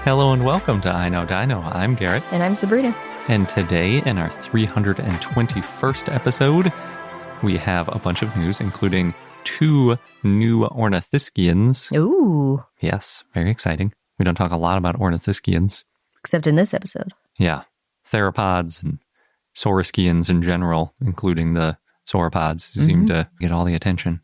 Hello and welcome to I Know Dino. I'm Garrett. And I'm Sabrina. And today, in our 321st episode, we have a bunch of news, including 2 new Ornithischians. Ooh. Yes, very exciting. We don't talk a lot about Ornithischians. Except in this episode. Yeah. Theropods and Saurischians in general, including the sauropods, seem to get all the attention.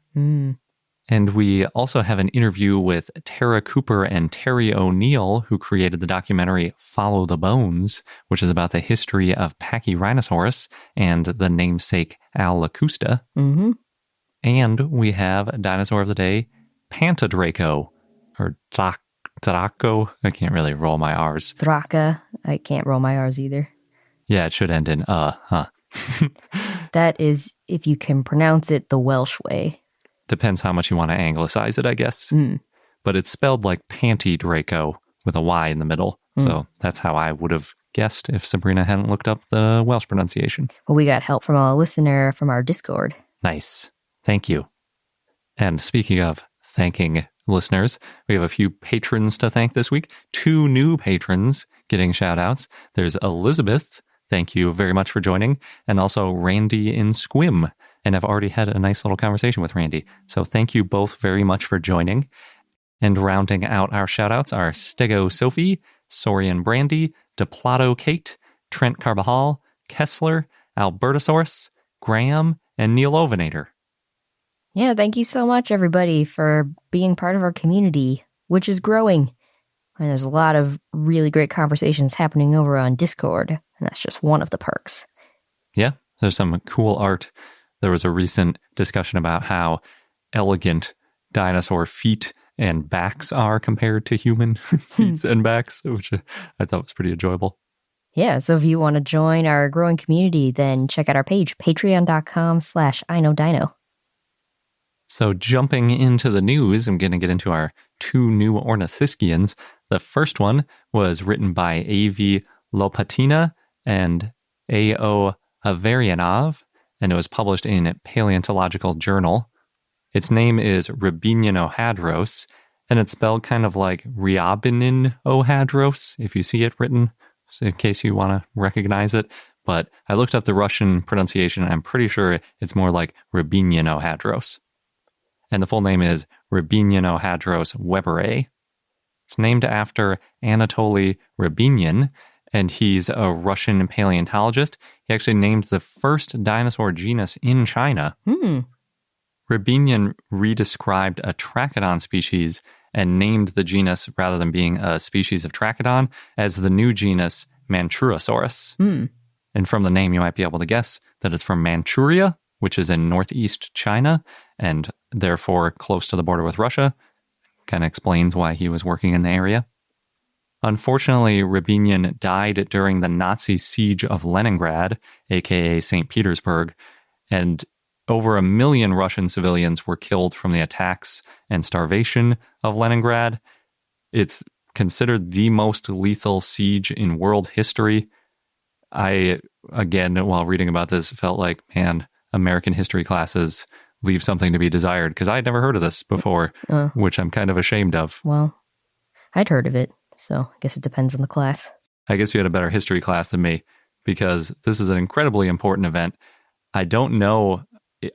And we also have an interview with Tara Cooper and Terry O'Neill, who created the documentary Follow the Bones, which is about the history of Pachyrhinosaurus and the namesake lakustai. And we have Dinosaur of the Day, Panta Draco, or Draco. I can't really roll my R's. Draca. I can't roll my R's either. Yeah, it should end in huh? That is, if you can pronounce it the Welsh way. Depends how much you want to anglicize it, I guess. But it's spelled like Panty Draco with a Y in the middle. So that's how I would have guessed if Sabrina hadn't looked up the Welsh pronunciation. Well, we got help from a listener from our Discord. Nice. Thank you. And speaking of thanking listeners, we have a few patrons to thank this week. 2 new patrons getting shout outs. There's Elizabeth. Thank you very much for joining. And also Randy in Squim. And I've already had a nice little conversation with Randy. So thank you both very much for joining. And rounding out our shout-outs are Stego Sophie, Sorian Brandy, Deplato Kate, Trent Carbajal, Kessler, Albertosaurus, Graham, and Neil Ovinator. Yeah, thank you so much, everybody, for being part of our community, which is growing. And there's a lot of really great conversations happening over on Discord, and that's just one of the perks. Yeah, there's some cool art. There was a recent discussion about how elegant dinosaur feet and backs are compared to human feet and backs, which I thought was pretty enjoyable. Yeah, so if you want to join our growing community, then check out our page, patreon.com/iknowdino. So jumping into the news, I'm going to get into our 2 new Ornithischians. The first one was written by A.V. Lopatina and A.O. Averianov, and it was published in Paleontological Journal. Its name is Rabino-Hadros, and it's spelled kind of like Riabininohadros, if you see it written, in case you want to recognize it. But I looked up the Russian pronunciation, and I'm pretty sure it's more like Rabino-Hadros. And the full name is Rabino-Hadros Weberae. It's named after Anatoly Rabinin, and he's a Russian paleontologist. He actually named the first dinosaur genus in China. Rabinin redescribed a trachodon species and named the genus, rather than being a species of trachodon, as the new genus Manchurosaurus. And from the name, you might be able to guess that it's from Manchuria, which is in northeast China, and therefore close to the border with Russia. Kind of explains why he was working in the area. Unfortunately, Rabinin died during the Nazi siege of Leningrad, aka St. Petersburg, and over 1 million Russian civilians were killed from the attacks and starvation of Leningrad. It's considered the most lethal siege in world history. I, again, while reading about this, felt like, man, American history classes leave something to be desired, because I'd never heard of this before, which I'm kind of ashamed of. Well, I'd heard of it. So I guess it depends on the class. I guess you had a better history class than me, because this is an incredibly important event. I don't know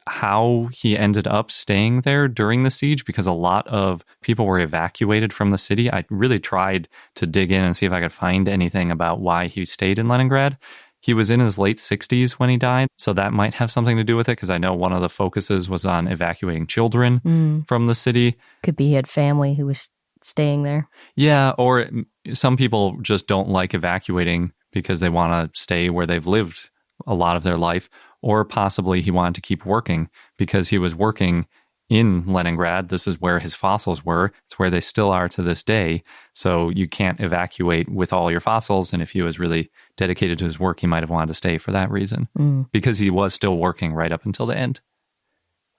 how he ended up staying there during the siege, because a lot of people were evacuated from the city. I really tried to dig in and see if I could find anything about why he stayed in Leningrad. He was in his late 60s when he died, so that might have something to do with it, because I know one of the focuses was on evacuating children from the city. Could be he had family who was staying there. Yeah, or some people just don't like evacuating because they want to stay where they've lived a lot of their life, or possibly he wanted to keep working because he was working in Leningrad. This is where his fossils were. It's where they still are to this day. So you can't evacuate with all your fossils. And if he was really dedicated to his work, he might have wanted to stay for that reason, because he was still working right up until the end.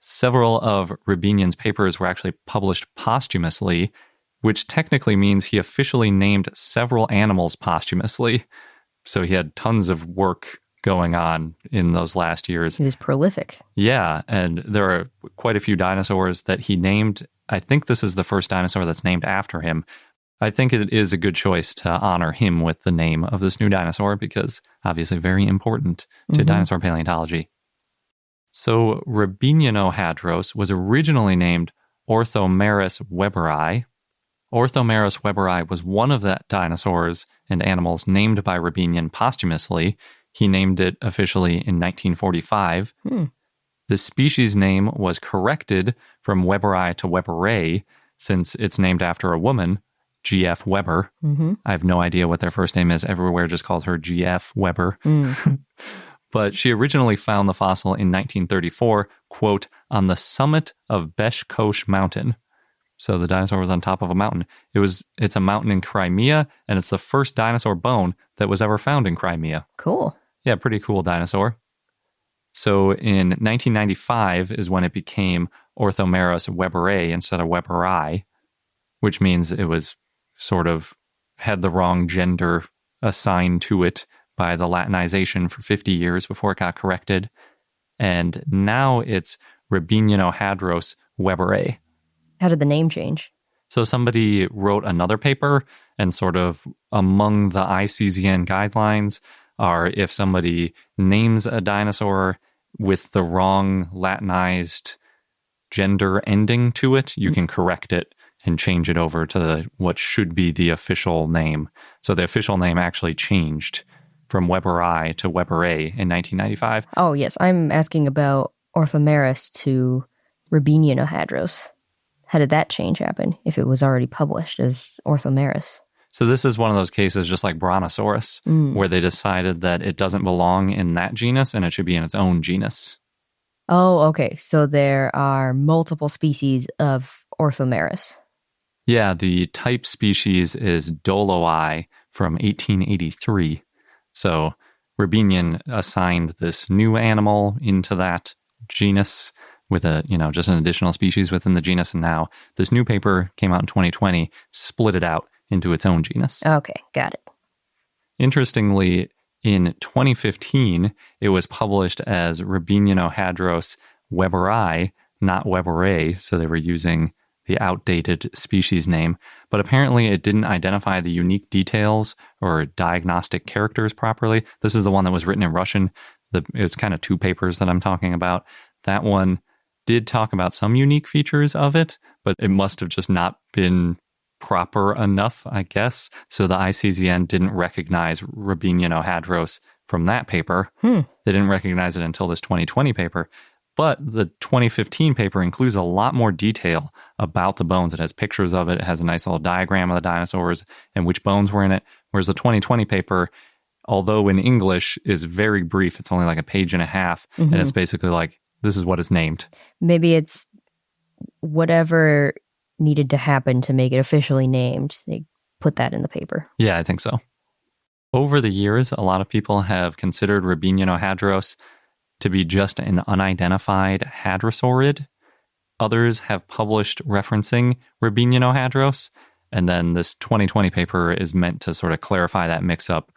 Several of Rabinin's papers were actually published posthumously, which technically means he officially named several animals posthumously. So he had tons of work going on in those last years. He was prolific. Yeah, and there are quite a few dinosaurs that he named. I think this is the first dinosaur that's named after him, I think it is a good choice to honor him with the name of this new dinosaur because obviously very important to dinosaur paleontology. So Rabininohadros was originally named Orthomerus weberi. Orthomerus weberi was one of the dinosaurs and animals named by Rabinian posthumously. He named it officially in 1945. The species name was corrected from weberi to weberae since it's named after a woman, G.F. Weber. I have no idea what their first name is. Everywhere just calls her G.F. Weber. But she originally found the fossil in 1934, quote, on the summit of Beshkosh Mountain. So the dinosaur was on top of a mountain. It's a mountain in Crimea, and it's the first dinosaur bone that was ever found in Crimea. Cool. Yeah, pretty cool dinosaur. So in 1995 is when it became Orthomerus weberae instead of weberi, which means it was sort of had the wrong gender assigned to it by the Latinization for 50 years before it got corrected. And now it's Rabininohadros weberae. How did the name change? So somebody wrote another paper, and sort of among the ICZN guidelines are if somebody names a dinosaur with the wrong Latinized gender ending to it, you can correct it and change it over to what should be the official name. So the official name actually changed from weberi to weberae in 1995. Oh, yes. I'm asking about Orthomerus to Rabininohadros. How did that change happen if it was already published as Orthomerus? So this is one of those cases just like Brontosaurus, where they decided that it doesn't belong in that genus and it should be in its own genus. Oh, okay. So there are multiple species of Orthomerus. Yeah, the type species is Doloi from 1883. So Rabinian assigned this new animal into that genus with just an additional species within the genus. And now this new paper came out in 2020, split it out into its own genus. Okay, got it. Interestingly, in 2015, it was published as Rabininohadros weberi, not weberae, so they were using the outdated species name. But apparently it didn't identify the unique details or diagnostic characters properly. This is the one that was written in Russian. It was kind of two papers that I'm talking about. That one did talk about some unique features of it, but it must have just not been proper enough, I guess. So the ICZN didn't recognize Rabininohadros from that paper. They didn't recognize it until this 2020 paper. But the 2015 paper includes a lot more detail about the bones. It has pictures of it. It has a nice little diagram of the dinosaurs and which bones were in it. Whereas the 2020 paper, although in English, is very brief. It's only like a page and a half. And it's basically like, this is what it's named. Maybe it's whatever needed to happen to make it officially named. They put that in the paper. Yeah, I think so. Over the years, a lot of people have considered Rabininohadros to be just an unidentified hadrosaurid. Others have published referencing Rabininohadros, and then this 2020 paper is meant to sort of clarify that mix-up.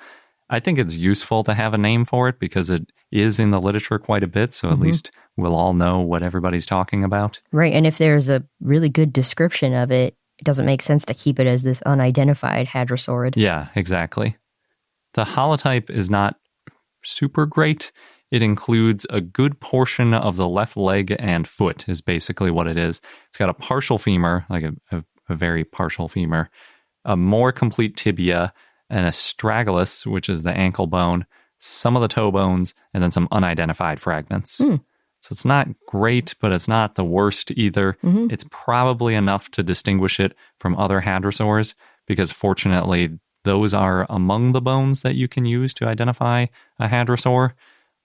I think it's useful to have a name for it because it is in the literature quite a bit, so at least we'll all know what everybody's talking about. Right, and if there's a really good description of it, it doesn't make sense to keep it as this unidentified hadrosaurid. Yeah, exactly. The holotype is not super great. It includes a good portion of the left leg and foot is basically what it is. It's got a partial femur, like a very partial femur, a more complete tibia, and a astragalus, which is the ankle bone, some of the toe bones, and then some unidentified fragments. So it's not great, but it's not the worst either. It's probably enough to distinguish it from other hadrosaurs, because fortunately, those are among the bones that you can use to identify a hadrosaur,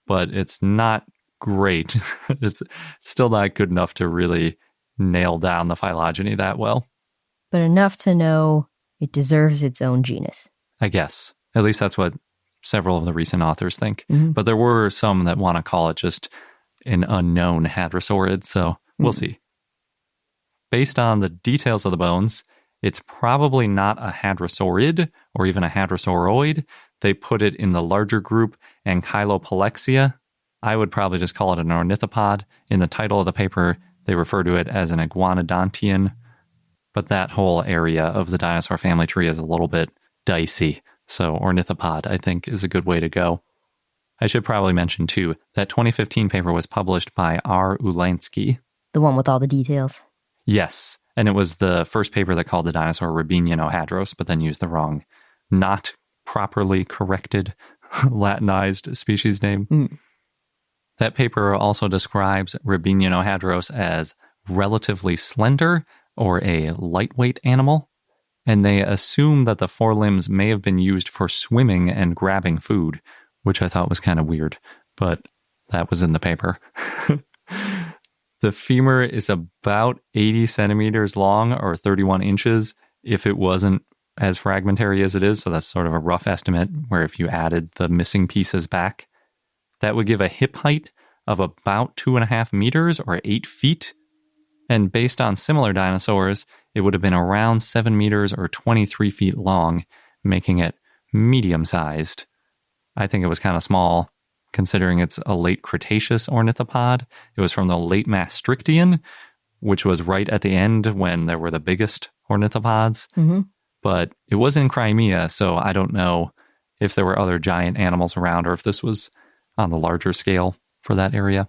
but it's not great. It's still not good enough to really nail down the phylogeny that well. But enough to know it deserves its own genus. I guess. At least that's what several of the recent authors think. But there were some that want to call it just an unknown hadrosaurid, so we'll see. Based on the details of the bones, it's probably not a hadrosaurid or even a hadrosauroid. They put it in the larger group Ankylopalexia. I would probably just call it an ornithopod. In the title of the paper, they refer to it as an iguanodontian. but that whole area of the dinosaur family tree is a little bit dicey. So ornithopod, I think, is a good way to go. I should probably mention, too, that 2015 paper was published by R. Ulansky. The one with all the details. Yes, and it was the first paper that called the dinosaur Rabino-Hadros, but then used the wrong, not properly corrected Latinized species name. Mm. That paper also describes Riabininohadros as relatively slender or a lightweight animal, and they assume that the forelimbs may have been used for swimming and grabbing food, which I thought was kind of weird, but that was in the paper. The femur is about 80 centimeters long or 31 inches if it wasn't as fragmentary as it is, so that's sort of a rough estimate where if you added the missing pieces back, that would give a hip height of about 2.5 meters or 8 feet. And based on similar dinosaurs, it would have been around 7 meters or 23 feet long, making it medium-sized. I think it was kind of small, considering it's a late Cretaceous ornithopod. It was from the late Maastrichtian, which was right at the end when there were the biggest ornithopods. Mm-hmm. But it was in Crimea, so I don't know if there were other giant animals around or if this was on the larger scale for that area.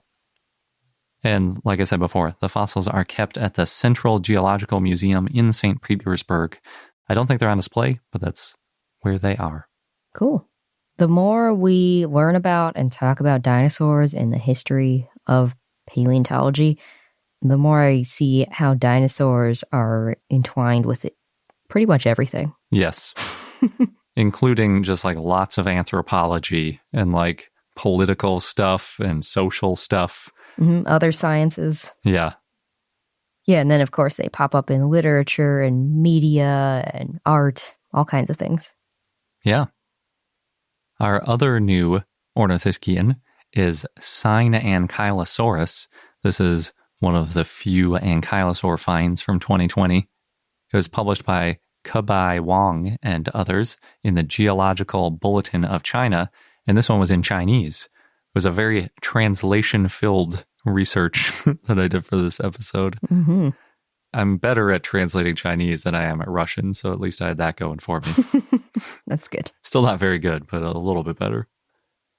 And like I said before, the fossils are kept at the Central Geological Museum in St. Petersburg. I don't think they're on display, but that's where they are. Cool. The more we learn about and talk about dinosaurs and the history of paleontology, the more I see how dinosaurs are entwined with it. Pretty much everything. Yes. Including just like lots of anthropology and like political stuff and social stuff. Mm-hmm. Other sciences. Yeah. Yeah, and then of course they pop up in literature and media and art, all kinds of things. Yeah. Our other new Ornithischian is Sinankylosaurus. This is one of the few ankylosaur finds from 2020. It was published by Kebai Wang and others in the Geological Bulletin of China, and this one was in Chinese. It was a very translation-filled research that I did for this episode. Mm-hmm. I'm better at translating Chinese than I am at Russian, so at least I had that going for me. That's good. Still not very good, but a little bit better.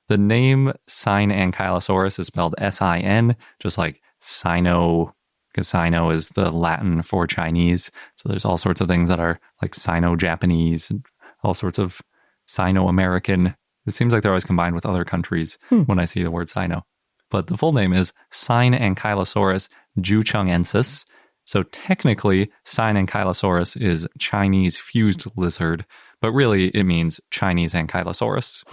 The name Sinankylosaurus is spelled S-I-N, just like Sino, because Sino is the Latin for Chinese. So there's all sorts of things that are like Sino-Japanese and all sorts of Sino-American. It seems like they're always combined with other countries when I see the word Sino. But the full name is Sinankylosaurus juchungensis. So technically, Sinankylosaurus is Chinese fused lizard, but really it means Chinese Ankylosaurus.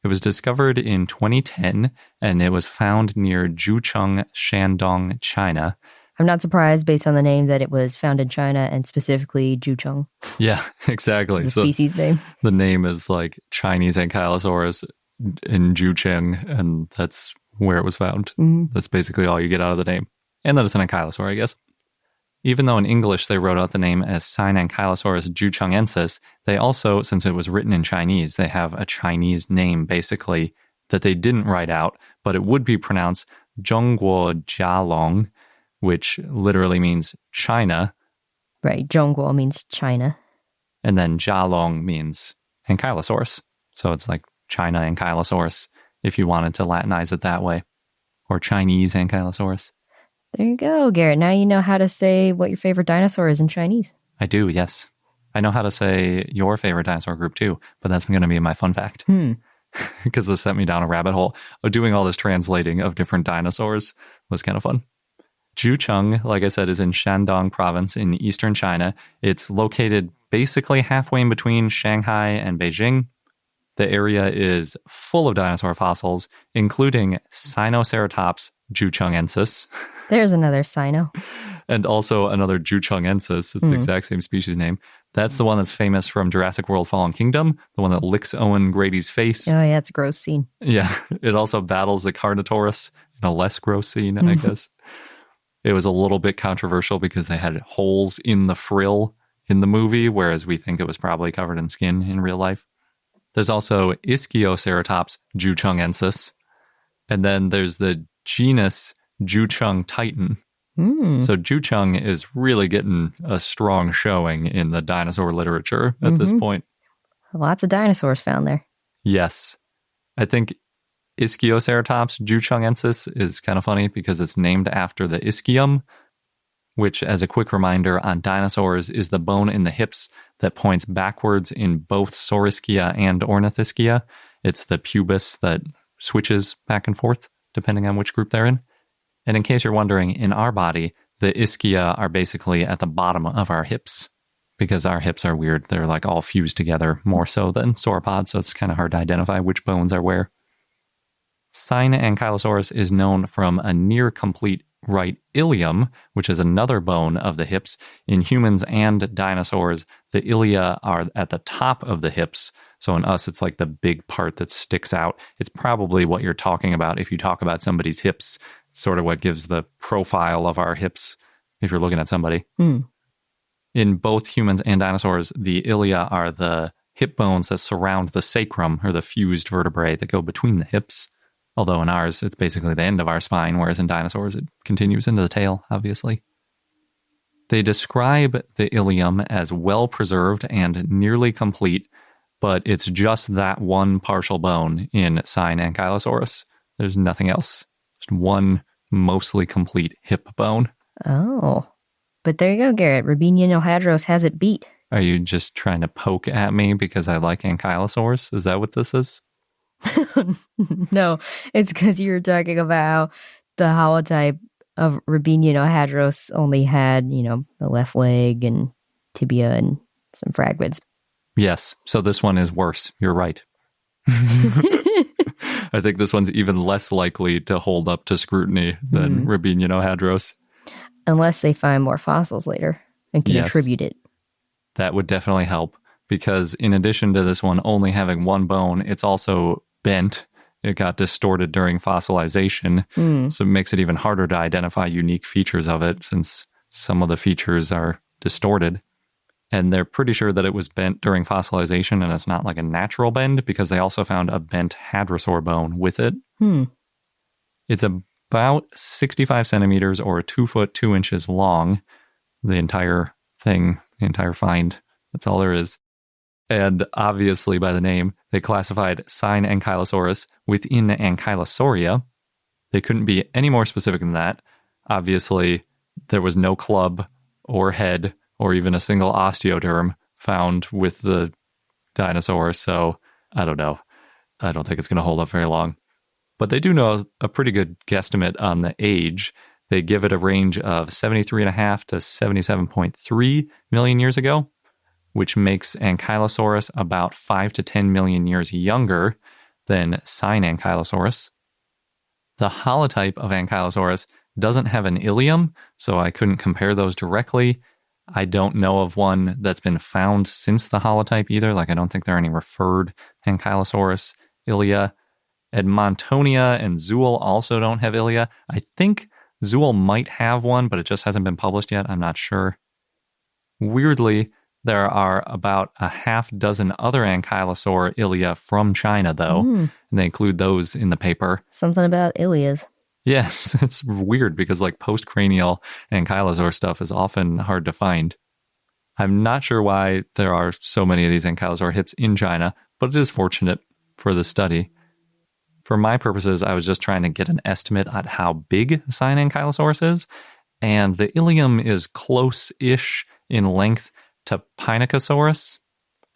It was discovered in 2010, and it was found near Jucheng, Shandong, China. I'm not surprised based on the name that it was found in China and specifically Jucheng. Yeah, exactly. It's a species name. The name is like Chinese Ankylosaurus in Jucheng, and that's where it was found. Mm-hmm. That's basically all you get out of the name. And that it's an ankylosaur, I guess. Even though in English they wrote out the name as Sinankylosaurus juchungensis, they also, since it was written in Chinese, they have a Chinese name, basically, that they didn't write out, but it would be pronounced Zhongguo Jialong, which literally means China. Right, Zhongguo means China. And then Jialong means Ankylosaurus. So it's like China Ankylosaurus, if you wanted to Latinize it that way. Or Chinese Ankylosaurus. There you go, Garrett. Now you know how to say what your favorite dinosaur is in Chinese. I do, yes. I know how to say your favorite dinosaur group too, but that's going to be my fun fact. Because this sent me down a rabbit hole of doing all this translating of different dinosaurs. Was kind of fun. Jucheng, like I said, is in Shandong province in eastern China. It's located basically halfway in between Shanghai and Beijing. The area is full of dinosaur fossils, including Sinoceratops juchungensis. There's another Sino. And also another juchungensis. It's the exact same species name. That's the one that's famous from Jurassic World Fallen Kingdom, the one that licks Owen Grady's face. Oh, yeah, it's a gross scene. Yeah, it also battles the Carnotaurus in a less gross scene, I guess. It was a little bit controversial because they had holes in the frill in the movie, whereas we think it was probably covered in skin in real life. There's also Ischioceratops juchungensis. And then there's the genus Juchung titan. So Jucheng is really getting a strong showing in the dinosaur literature at this point. Lots of dinosaurs found there. Yes. I think Ischioceratops juchengensis is kind of funny because it's named after the ischium, which, as a quick reminder on dinosaurs, is the bone in the hips that points backwards in both Saurischia and Ornithischia. It's the pubis that switches back and forth depending on which group they're in. And in case you're wondering, in our body, the ischia are basically at the bottom of our hips because our hips are weird. They're like all fused together more so than sauropods, so it's kind of hard to identify which bones are where. Sinankylosaurus is known from a near-complete right ilium, which is another bone of the hips. In humans and dinosaurs, the ilia are at the top of the hips. So in us, it's like the big part that sticks out. It's probably what you're talking about if you talk about somebody's hips. It's sort of what gives the profile of our hips if you're looking at somebody. In both humans and dinosaurs, the ilia are the hip bones that surround the sacrum, or the fused vertebrae that go between the hips. Although in ours, it's basically the end of our spine, whereas in dinosaurs, it continues into the tail, obviously. They describe the ilium as well-preserved and nearly complete, but it's just that one partial bone in Sinankylosaurus. There's nothing else. Just one mostly complete hip bone. Oh. But there you go, Garrett. Rabino-Hadros has it beat. Are you just trying to poke at me because I like Ankylosaurus? Is that what this is? No, it's because you were talking about the holotype of Rabino-Hadros only had, the left leg and tibia and some fragments. Yes, so this one is worse. You're right. I think this one's even less likely to hold up to scrutiny than Rabino-Hadros. Unless they find more fossils later and can attribute it. That would definitely help, because in addition to this one only having one bone, it's also bent. It got distorted during fossilization, so it makes it even harder to identify unique features of it, since some of the features are distorted. And they're pretty sure that it was bent during fossilization, and it's not like a natural bend, because they also found a bent hadrosaur bone with it. It's about 65 centimeters or 2 foot 2 inches long. The entire thing, the entire find. That's all there is. And obviously, by the name, they classified Sinankylosaurus within Ankylosauria. They couldn't be any more specific than that. Obviously, there was no club or head or even a single osteoderm found with the dinosaur, so I don't know. I don't think it's going to hold up very long. But they do know a pretty good guesstimate on the age. They give it a range of 73.5 to 77.3 million years ago, which makes Ankylosaurus about 5 to 10 million years younger than Sinankylosaurus. The holotype of Ankylosaurus doesn't have an ilium, so I couldn't compare those directly. I don't know of one that's been found since the holotype either. I don't think there are any referred Ankylosaurus ilia. Edmontonia and Zool also don't have ilia. I think Zool might have one, but it just hasn't been published yet. I'm not sure. Weirdly, there are about a half dozen other ankylosaur ilia from China, though, and they include those in the paper. Something about ilias. Yes, it's weird because postcranial ankylosaur stuff is often hard to find. I'm not sure why there are so many of these ankylosaur hips in China, but it is fortunate for the study. For my purposes, I was just trying to get an estimate at how big Sinankylosaurus is, and the ilium is close-ish in length to Pachyrhinosaurus,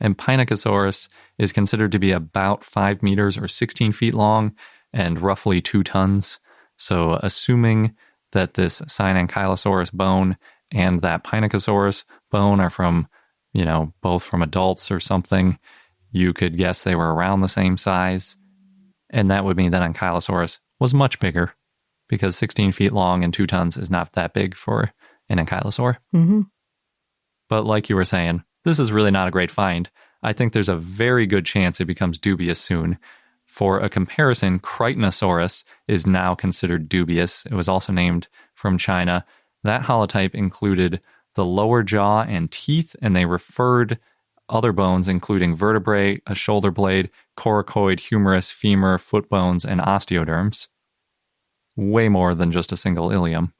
and Pachyrhinosaurus is considered to be about 5 meters or 16 feet long and roughly 2 tons. So assuming that this Sinankylosaurus bone and that Pachyrhinosaurus bone are from, both from adults or something, you could guess they were around the same size. And that would mean that Ankylosaurus was much bigger, because 16 feet long and 2 tons is not that big for an ankylosaur. But like you were saying, this is really not a great find. I think there's a very good chance it becomes dubious soon. For a comparison, Crytonosaurus is now considered dubious. It was also named from China. That holotype included the lower jaw and teeth, and they referred other bones, including vertebrae, a shoulder blade, coracoid, humerus, femur, foot bones, and osteoderms. Way more than just a single ilium.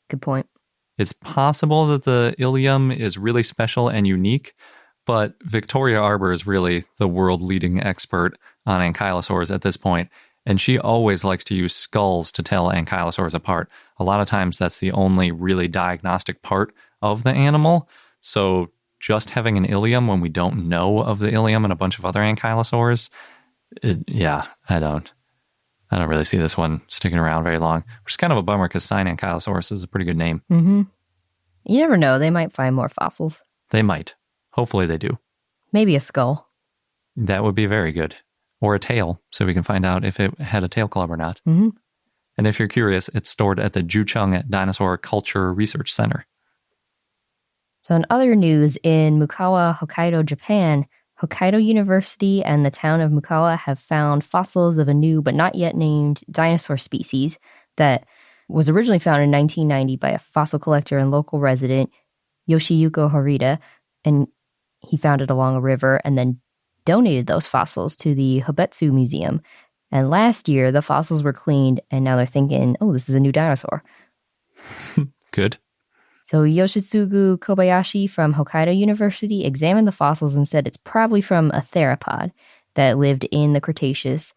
Good point. It's possible that the ilium is really special and unique, but Victoria Arbor is really the world-leading expert on ankylosaurs at this point, and she always likes to use skulls to tell ankylosaurs apart. A lot of times that's the only really diagnostic part of the animal, so just having an ilium when we don't know of the ilium and a bunch of other ankylosaurs, I don't really see this one sticking around very long, which is kind of a bummer because Sinankylosaurus is a pretty good name. Mm-hmm. You never know. They might find more fossils. They might. Hopefully they do. Maybe a skull. That would be very good. Or a tail, so we can find out if it had a tail club or not. Mm-hmm. And if you're curious, it's stored at the Jucheng Dinosaur Culture Research Center. So in other news, in Mukawa, Hokkaido, Japan, Hokkaido University and the town of Mukawa have found fossils of a new but not yet named dinosaur species that was originally found in 1990 by a fossil collector and local resident, Yoshiyuko Horita, and he found it along a river and then donated those fossils to the Hobetsu Museum. And last year, the fossils were cleaned, and now they're thinking, oh, this is a new dinosaur. Good. So Yoshitsugu Kobayashi from Hokkaido University examined the fossils and said it's probably from a theropod that lived in the Cretaceous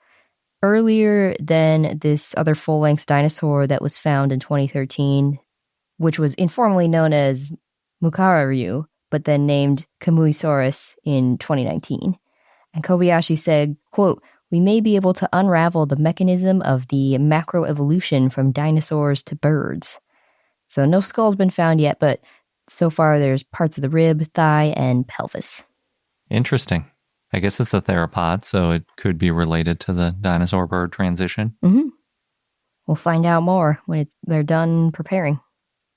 earlier than this other full-length dinosaur that was found in 2013, which was informally known as Mukawa, but then named Kamuisaurus in 2019. And Kobayashi said, quote, "We may be able to unravel the mechanism of the macroevolution from dinosaurs to birds." So no skull's been found yet, but so far there's parts of the rib, thigh, and pelvis. Interesting. I guess it's a theropod, so it could be related to the dinosaur-bird transition. Mm-hmm. We'll find out more when they're done preparing.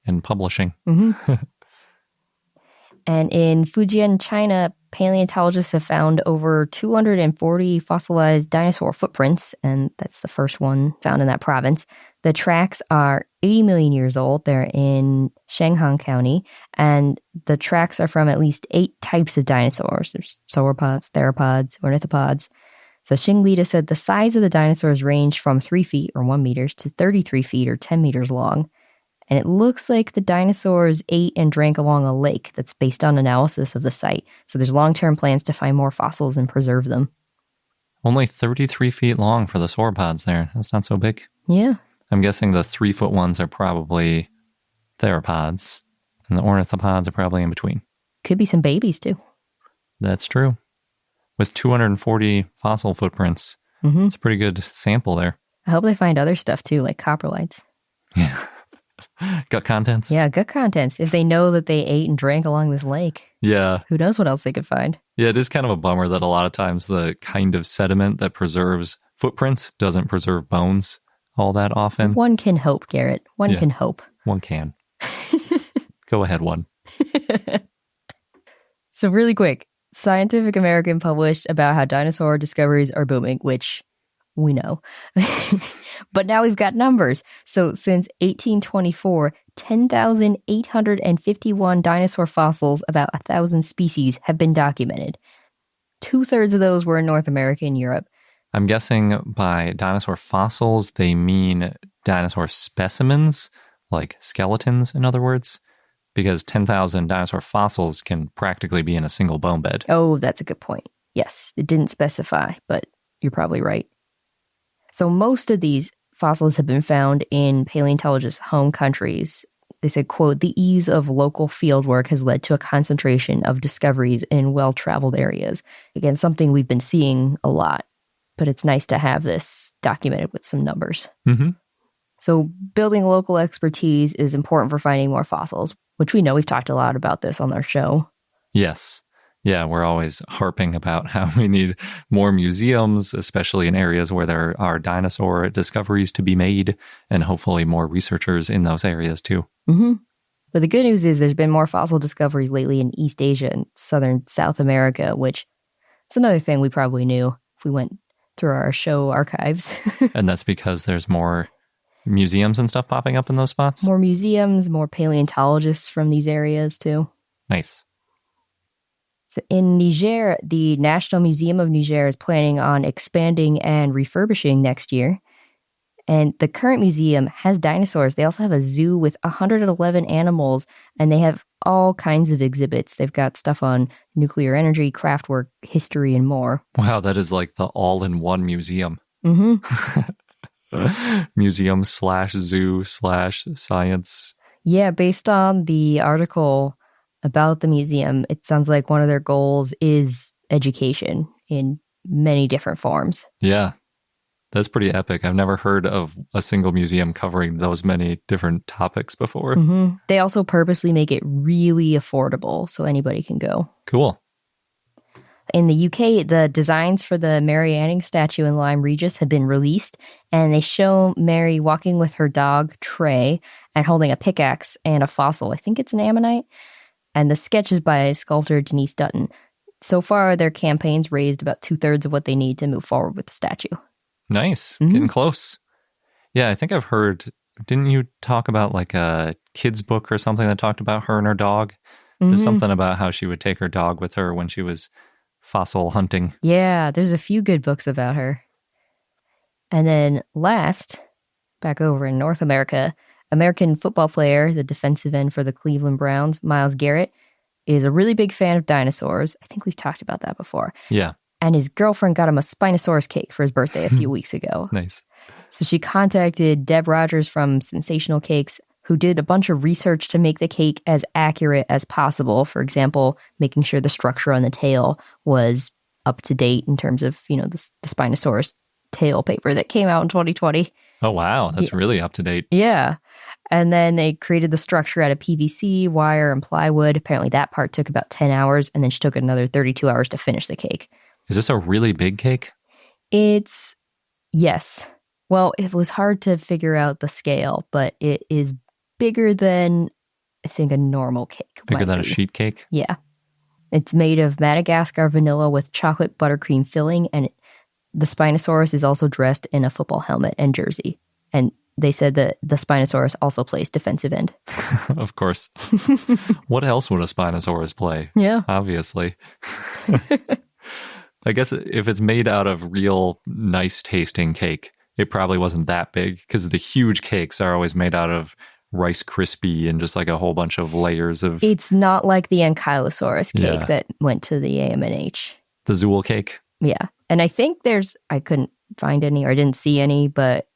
And publishing. Mm-hmm. And in Fujian, China, paleontologists have found over 240 fossilized dinosaur footprints, and that's the first one found in that province. The tracks are 80 million years old. They're in Shanghang County, and the tracks are from at least 8 types of dinosaurs. There's sauropods, theropods, ornithopods. So Xinglita said the size of the dinosaurs ranged from 3 feet or 1 meter to 33 feet or 10 meters long. And it looks like the dinosaurs ate and drank along a lake that's based on analysis of the site. So there's long-term plans to find more fossils and preserve them. Only 33 feet long for the sauropods there. That's not so big. Yeah. I'm guessing the 3-foot ones are probably theropods, and the ornithopods are probably in between. Could be some babies, too. That's true. With 240 fossil footprints, it's a pretty good sample there. I hope they find other stuff, too, like coprolites. Yeah. Gut contents? Yeah, gut contents. If they know that they ate and drank along this lake. Yeah. Who knows what else they could find? Yeah, it is kind of a bummer that a lot of times the kind of sediment that preserves footprints doesn't preserve bones all that often. One can hope, Garrett. One can hope. One can. Go ahead, one. So really quick, Scientific American published about how dinosaur discoveries are booming, which we know. But now we've got numbers. So since 1824, 10,851 dinosaur fossils, about 1,000 species, have been documented. 2/3 of those were in North America and Europe. I'm guessing by dinosaur fossils, they mean dinosaur specimens, like skeletons, in other words, because 10,000 dinosaur fossils can practically be in a single bone bed. Oh, that's a good point. Yes, it didn't specify, but you're probably right. So most of these fossils have been found in paleontologists' home countries. They said, quote, "The ease of local fieldwork has led to a concentration of discoveries in well-traveled areas." Again, something we've been seeing a lot, but it's nice to have this documented with some numbers. Mm-hmm. So building local expertise is important for finding more fossils, which we know. We've talked a lot about this on our show. Yes. Yeah, we're always harping about how we need more museums, especially in areas where there are dinosaur discoveries to be made, and hopefully more researchers in those areas too. Mm-hmm. But the good news is there's been more fossil discoveries lately in East Asia and southern South America, which is another thing we probably knew if we went through our show archives. And that's because there's more museums and stuff popping up in those spots? More museums, more paleontologists from these areas too. Nice. So in Niger, the National Museum of Niger is planning on expanding and refurbishing next year. And the current museum has dinosaurs. They also have a zoo with 111 animals, and they have all kinds of exhibits. They've got stuff on nuclear energy, craftwork, history, and more. Wow, that is like the all-in-one museum. Mm-hmm. Museum / zoo / science. Yeah, based on the article about the museum, it sounds like one of their goals is education in many different forms. Yeah. That's pretty epic. I've never heard of a single museum covering those many different topics before. Mm-hmm. They also purposely make it really affordable so anybody can go. Cool. In the UK, the designs for the Mary Anning statue in Lyme Regis have been released, and they show Mary walking with her dog, Trey, and holding a pickaxe and a fossil. I think it's an ammonite. And the sketch is by sculptor Denise Dutton. So far, their campaign's raised about 2/3 of what they need to move forward with the statue. Nice. Mm-hmm. Getting close. Yeah, I think I've heard, didn't you talk about like a kid's book or something that talked about her and her dog? Mm-hmm. There's something about how she would take her dog with her when she was fossil hunting. Yeah, there's a few good books about her. And then last, back over in North America, American football player, the defensive end for the Cleveland Browns, Myles Garrett, is a really big fan of dinosaurs. I think we've talked about that before. Yeah. And his girlfriend got him a Spinosaurus cake for his birthday a few weeks ago. Nice. So she contacted Deb Rogers from Sensational Cakes, who did a bunch of research to make the cake as accurate as possible. For example, making sure the structure on the tail was up to date in terms of, the Spinosaurus tail paper that came out in 2020. Oh, wow. That's really up to date. Yeah. And then they created the structure out of PVC, wire, and plywood. Apparently that part took about 10 hours, and then she took another 32 hours to finish the cake. Is this a really big cake? Yes. Well, it was hard to figure out the scale, but it is bigger than, I think, a normal cake. Bigger than a sheet cake? Yeah. It's made of Madagascar vanilla with chocolate buttercream filling, and the Spinosaurus is also dressed in a football helmet and jersey. And they said that the Spinosaurus also plays defensive end. Of course. What else would a Spinosaurus play? Yeah. Obviously. I guess if it's made out of real nice tasting cake, it probably wasn't that big, because the huge cakes are always made out of Rice Krispie and just like a whole bunch of layers of... It's not like the Ankylosaurus cake that went to the AMNH. The Zool cake? Yeah. And I think I couldn't find any, or I didn't see any, but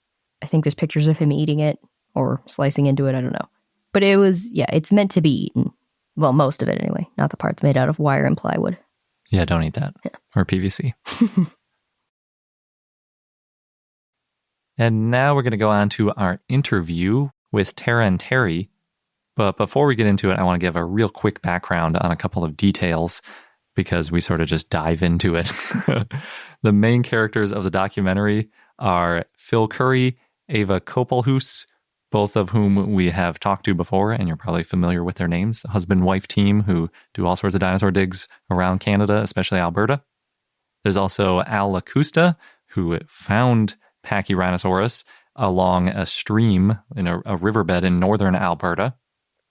I think there's pictures of him eating it or slicing into it. I don't know. But it was, it's meant to be eaten. Well, most of it anyway, not the parts made out of wire and plywood. Yeah, don't eat that. Yeah. Or PVC. And now we're going to go on to our interview with Tara and Terry. But before we get into it, I want to give a real quick background on a couple of details, because we sort of just dive into it. The main characters of the documentary are Phil Curry, Ava Kopelhuis, both of whom we have talked to before, and you're probably familiar with their names. The husband-wife team who do all sorts of dinosaur digs around Canada, especially Alberta. There's also Al Lakusta, who found Pachyrhinosaurus along a stream in a riverbed in northern Alberta.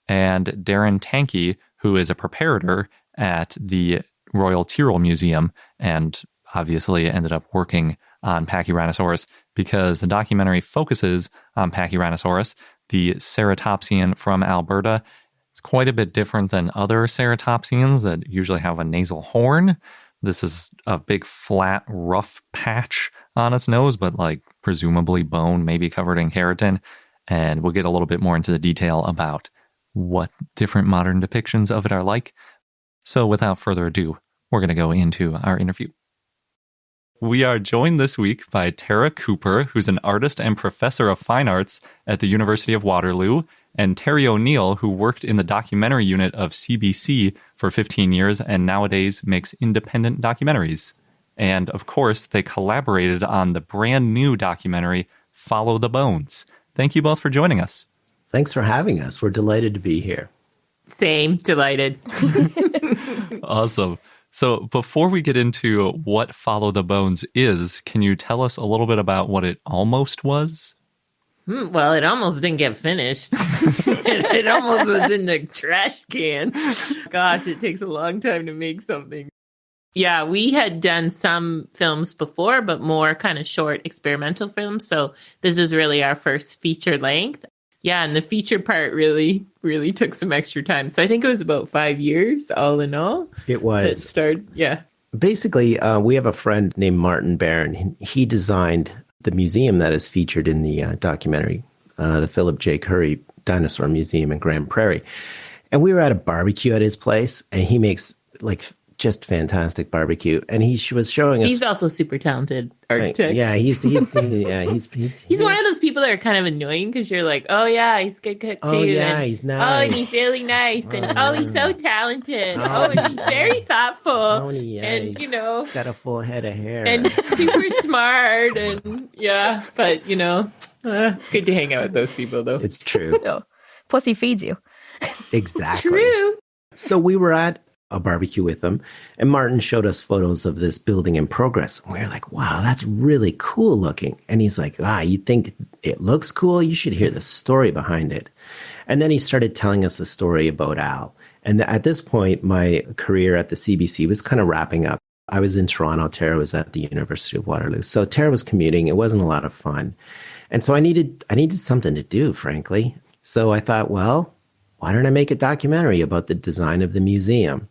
And Darren Tanke, who is a preparator at the Royal Tyrrell Museum, and obviously ended up working on Pachyrhinosaurus because the documentary focuses on Pachyrhinosaurus, the ceratopsian from Alberta. It's quite a bit different than other ceratopsians that usually have a nasal horn. This is a big, flat, rough patch on its nose, but like presumably bone, maybe covered in keratin. And we'll get a little bit more into the detail about what different modern depictions of it are like. So without further ado, we're going to go into our interview. We are joined this week by Tara Cooper, who's an artist and professor of fine arts at the University of Waterloo, and Terry O'Neill, who worked in the documentary unit of CBC for 15 years and nowadays makes independent documentaries. And of course, they collaborated on the brand new documentary, Follow the Bones. Thank you both for joining us. Thanks for having us. We're delighted to be here. Same, delighted. Awesome. So before we get into what Follow the Bones is, can you tell us a little bit about what it almost was? Well, it almost didn't get finished. It almost was in the trash can. Gosh, it takes a long time to make something. Yeah, we had done some films before, but more kind of short experimental films. So this is really our first feature length. Yeah, and the feature part really took some extra time. So I think it was about 5 years all in all. It was. It started, yeah. Basically, we have a friend named Martin Barron. He designed the museum that is featured in the documentary, the Philip J. Curry Dinosaur Museum in Grand Prairie. And we were at a barbecue at his place, and he makes like just fantastic barbecue. And he was showing us. He's also super talented architect. Yeah, he's one of those people that are kind of annoying because you're like, oh yeah, he's good cook too. Oh yeah, and, he's nice. Oh, and he's really nice, and he's so talented. And he's very thoughtful. And he's got a full head of hair and super smart. And yeah, but it's good to hang out with those people though. It's true. Plus, he feeds you. Exactly. True. So we were at a barbecue with them, and Martin showed us photos of this building in progress. And we were like, wow, that's really cool looking. And he's like, you think it looks cool? You should hear the story behind it. And then he started telling us the story about Al. And at this point, my career at the CBC was kind of wrapping up. I was in Toronto. Tara was at the University of Waterloo. So Tara was commuting. It wasn't a lot of fun. And so I needed something to do, frankly. So I thought, well, why don't I make a documentary about the design of the museum?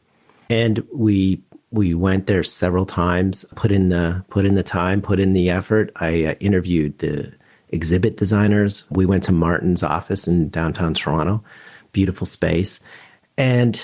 And we went there several times, put in the time, put in the effort. I interviewed the exhibit designers. We went to Martin's office in downtown Toronto, beautiful space. And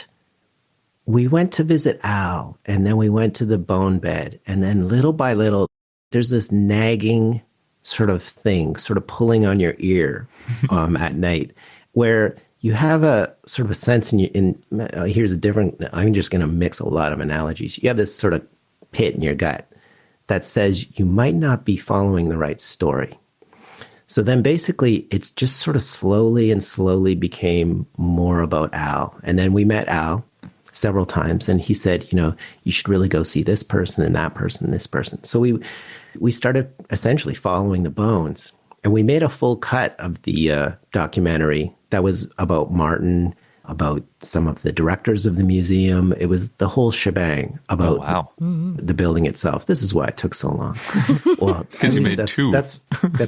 we went to visit Al, and then we went to the bone bed. And then little by little, there's this nagging sort of thing, sort of pulling on your ear at night, where you have a sort of a sense here's a different, I'm just going to mix a lot of analogies. You have this sort of pit in your gut that says you might not be following the right story. So then basically it's just sort of slowly became more about Al. And then we met Al several times, and he said, you should really go see this person and that person and this person. So we started essentially following the bones. And we made a full cut of the documentary that was about Martin, about some of the directors of the museum. It was the whole shebang about the building itself. This is why it took so long. Well, because you made two. That's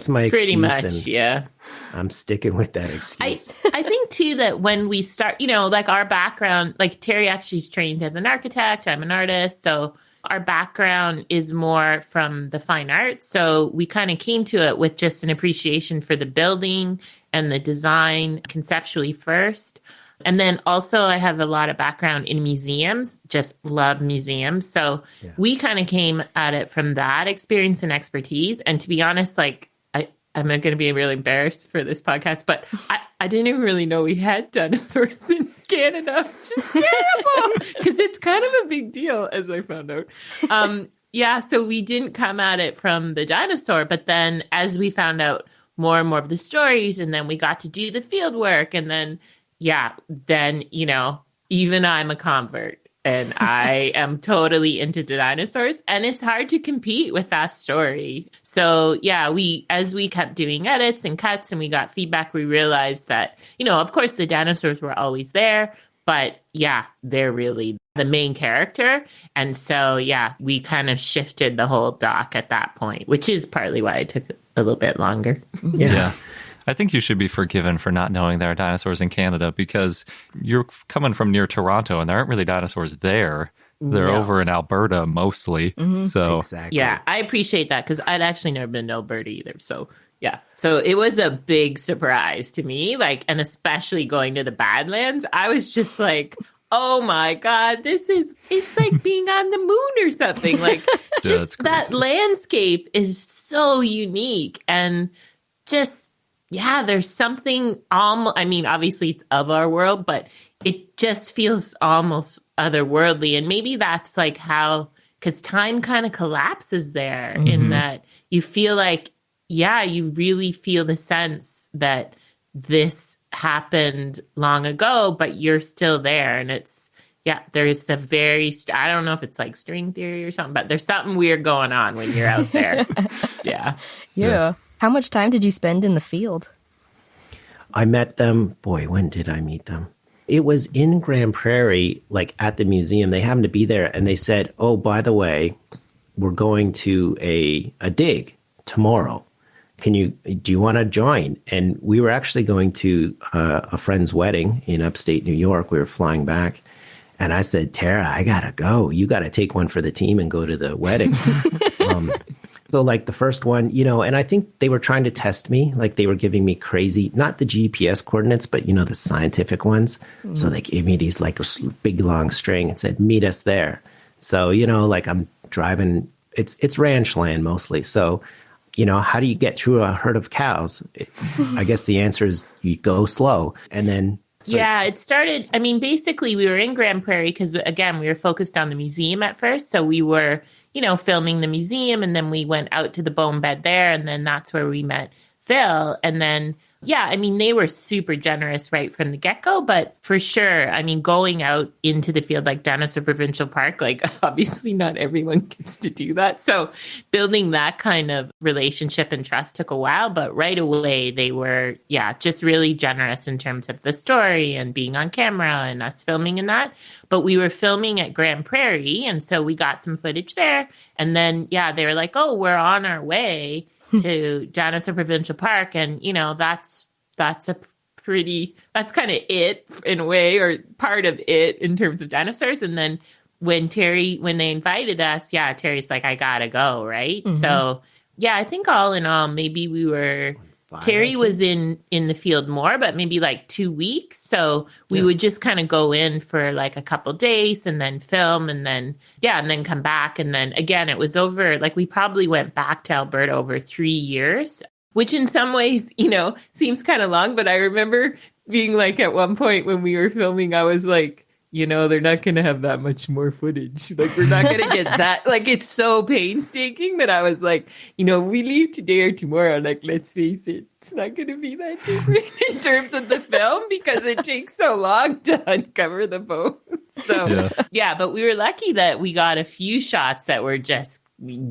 my excuse. Pretty much, and yeah. I'm sticking with that excuse. I think, too, that when we start, like our background, like Terry actually is trained as an architect. I'm an artist. So our background is more from the fine arts. So we kind of came to it with just an appreciation for the building and the design conceptually first. And then also I have a lot of background in museums, just love museums. So we kind of came at it from that experience and expertise. And to be honest, I'm not going to be really embarrassed for this podcast, but I didn't even really know we had dinosaurs in Canada, which is terrible because it's kind of a big deal, as I found out. So we didn't come at it from the dinosaur, but then as we found out more and more of the stories, and then we got to do the field work, and then, even I'm a convert. And I am totally into dinosaurs, and it's hard to compete with that story. So as we kept doing edits and cuts and we got feedback, we realized that, of course the dinosaurs were always there, but they're really the main character. And so, we kind of shifted the whole doc at that point, which is partly why it took a little bit longer. Yeah. I think you should be forgiven for not knowing there are dinosaurs in Canada because you're coming from near Toronto and there aren't really dinosaurs there. They're over in Alberta mostly. Mm-hmm. So exactly. Yeah, I appreciate that because I'd actually never been to Alberta either. So so it was a big surprise to me, and especially going to the Badlands. I was just like, oh my God, it's like being on the moon or something. Just that landscape is so unique and just, there's something obviously it's of our world, but it just feels almost otherworldly. And maybe that's because time kind of collapses there in that you feel like, you really feel the sense that this happened long ago, but you're still there. And it's, there's a very, I don't know if it's like string theory or something, but there's something weird going on when you're out there. Yeah. How much time did you spend in the field? I met them. Boy, when did I meet them? It was in Grand Prairie, like at the museum. They happened to be there, and they said, "Oh, by the way, we're going to a dig tomorrow. Do you want to join?" And we were actually going to a friend's wedding in upstate New York. We were flying back, and I said, "Tara, I gotta go. You gotta take one for the team and go to the wedding." So like the first one, and I think they were trying to test me. Like they were giving me crazy, not the GPS coordinates, but the scientific ones. So they gave me these like a big long string and said, "Meet us there." So, like I'm driving, it's ranch land mostly. So, how do you get through a herd of cows? I guess the answer is you go slow. And then yeah, it started, basically we were in Grand Prairie because, again, we were focused on the museum at first. So we were, filming the museum, and then we went out to the bone bed there, and then that's where we met Phil. And then, they were super generous right from the get-go, but for sure, going out into the field like Dinosaur Provincial Park, like obviously not everyone gets to do that. So building that kind of relationship and trust took a while, but right away they were, just really generous in terms of the story and being on camera and us filming and that. But we were filming at Grand Prairie, and so we got some footage there. And then, they were like, "Oh, we're on our way to Dinosaur Provincial Park," and that's kind of it in a way, or part of it in terms of dinosaurs. And then when they invited us, Terry's like, "I gotta go," right? Mm-hmm. So I think all in all, maybe we were. Terry was in the field more, but maybe like 2 weeks. So we would just kind of go in for like a couple days and then film and then come back. And then again, it was over, like we probably went back to Alberta over 3 years, which in some ways, seems kind of long. But I remember being like at one point when we were filming, I was like, they're not going to have that much more footage. Like, we're not going to get that. Like, it's so painstaking that I was like, we leave today or tomorrow. Like, let's face it, it's not going to be that different in terms of the film because it takes so long to uncover the bones. So, but we were lucky that we got a few shots that were just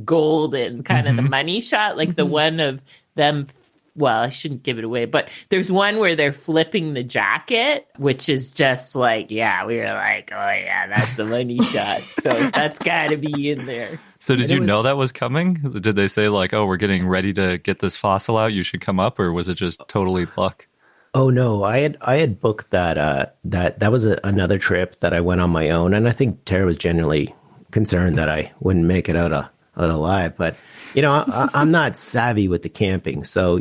golden, kind of the money shot, like the one of them. Well, I shouldn't give it away, but there's one where they're flipping the jacket, which is just like, we were like, oh yeah, that's the money shot. So that's got to be in there. So did you know that was coming? Did they say like, "Oh, we're getting ready to get this fossil out, you should come up," or was it just totally luck? Oh no, I had booked that. That was another trip that I went on my own, and I think Tara was genuinely concerned that I wouldn't make it out alive, but I'm not savvy with the camping. So,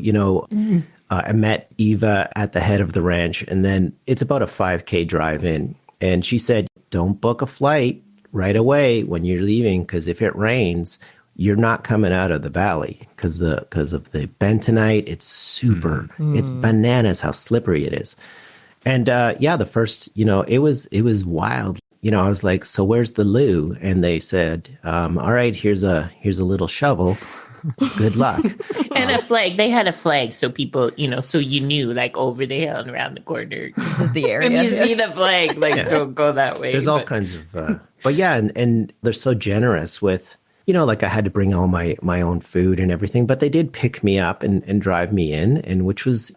I met Eva at the head of the ranch, and then it's about a 5K drive in. And she said, "Don't book a flight right away when you're leaving, because if it rains, you're not coming out of the valley because of the bentonite. It's super, it's bananas how slippery it is." And the first, it was wild. I was like, "So where's the loo?" And they said, "All right, here's a little shovel. Good luck." And a flag. They had a flag, so people, so you knew, like over the hill and around the corner, this is the area. And you see the flag, like don't go that way. There's all kinds of, but and they're so generous with, like I had to bring all my own food and everything, but they did pick me up and drive me in, and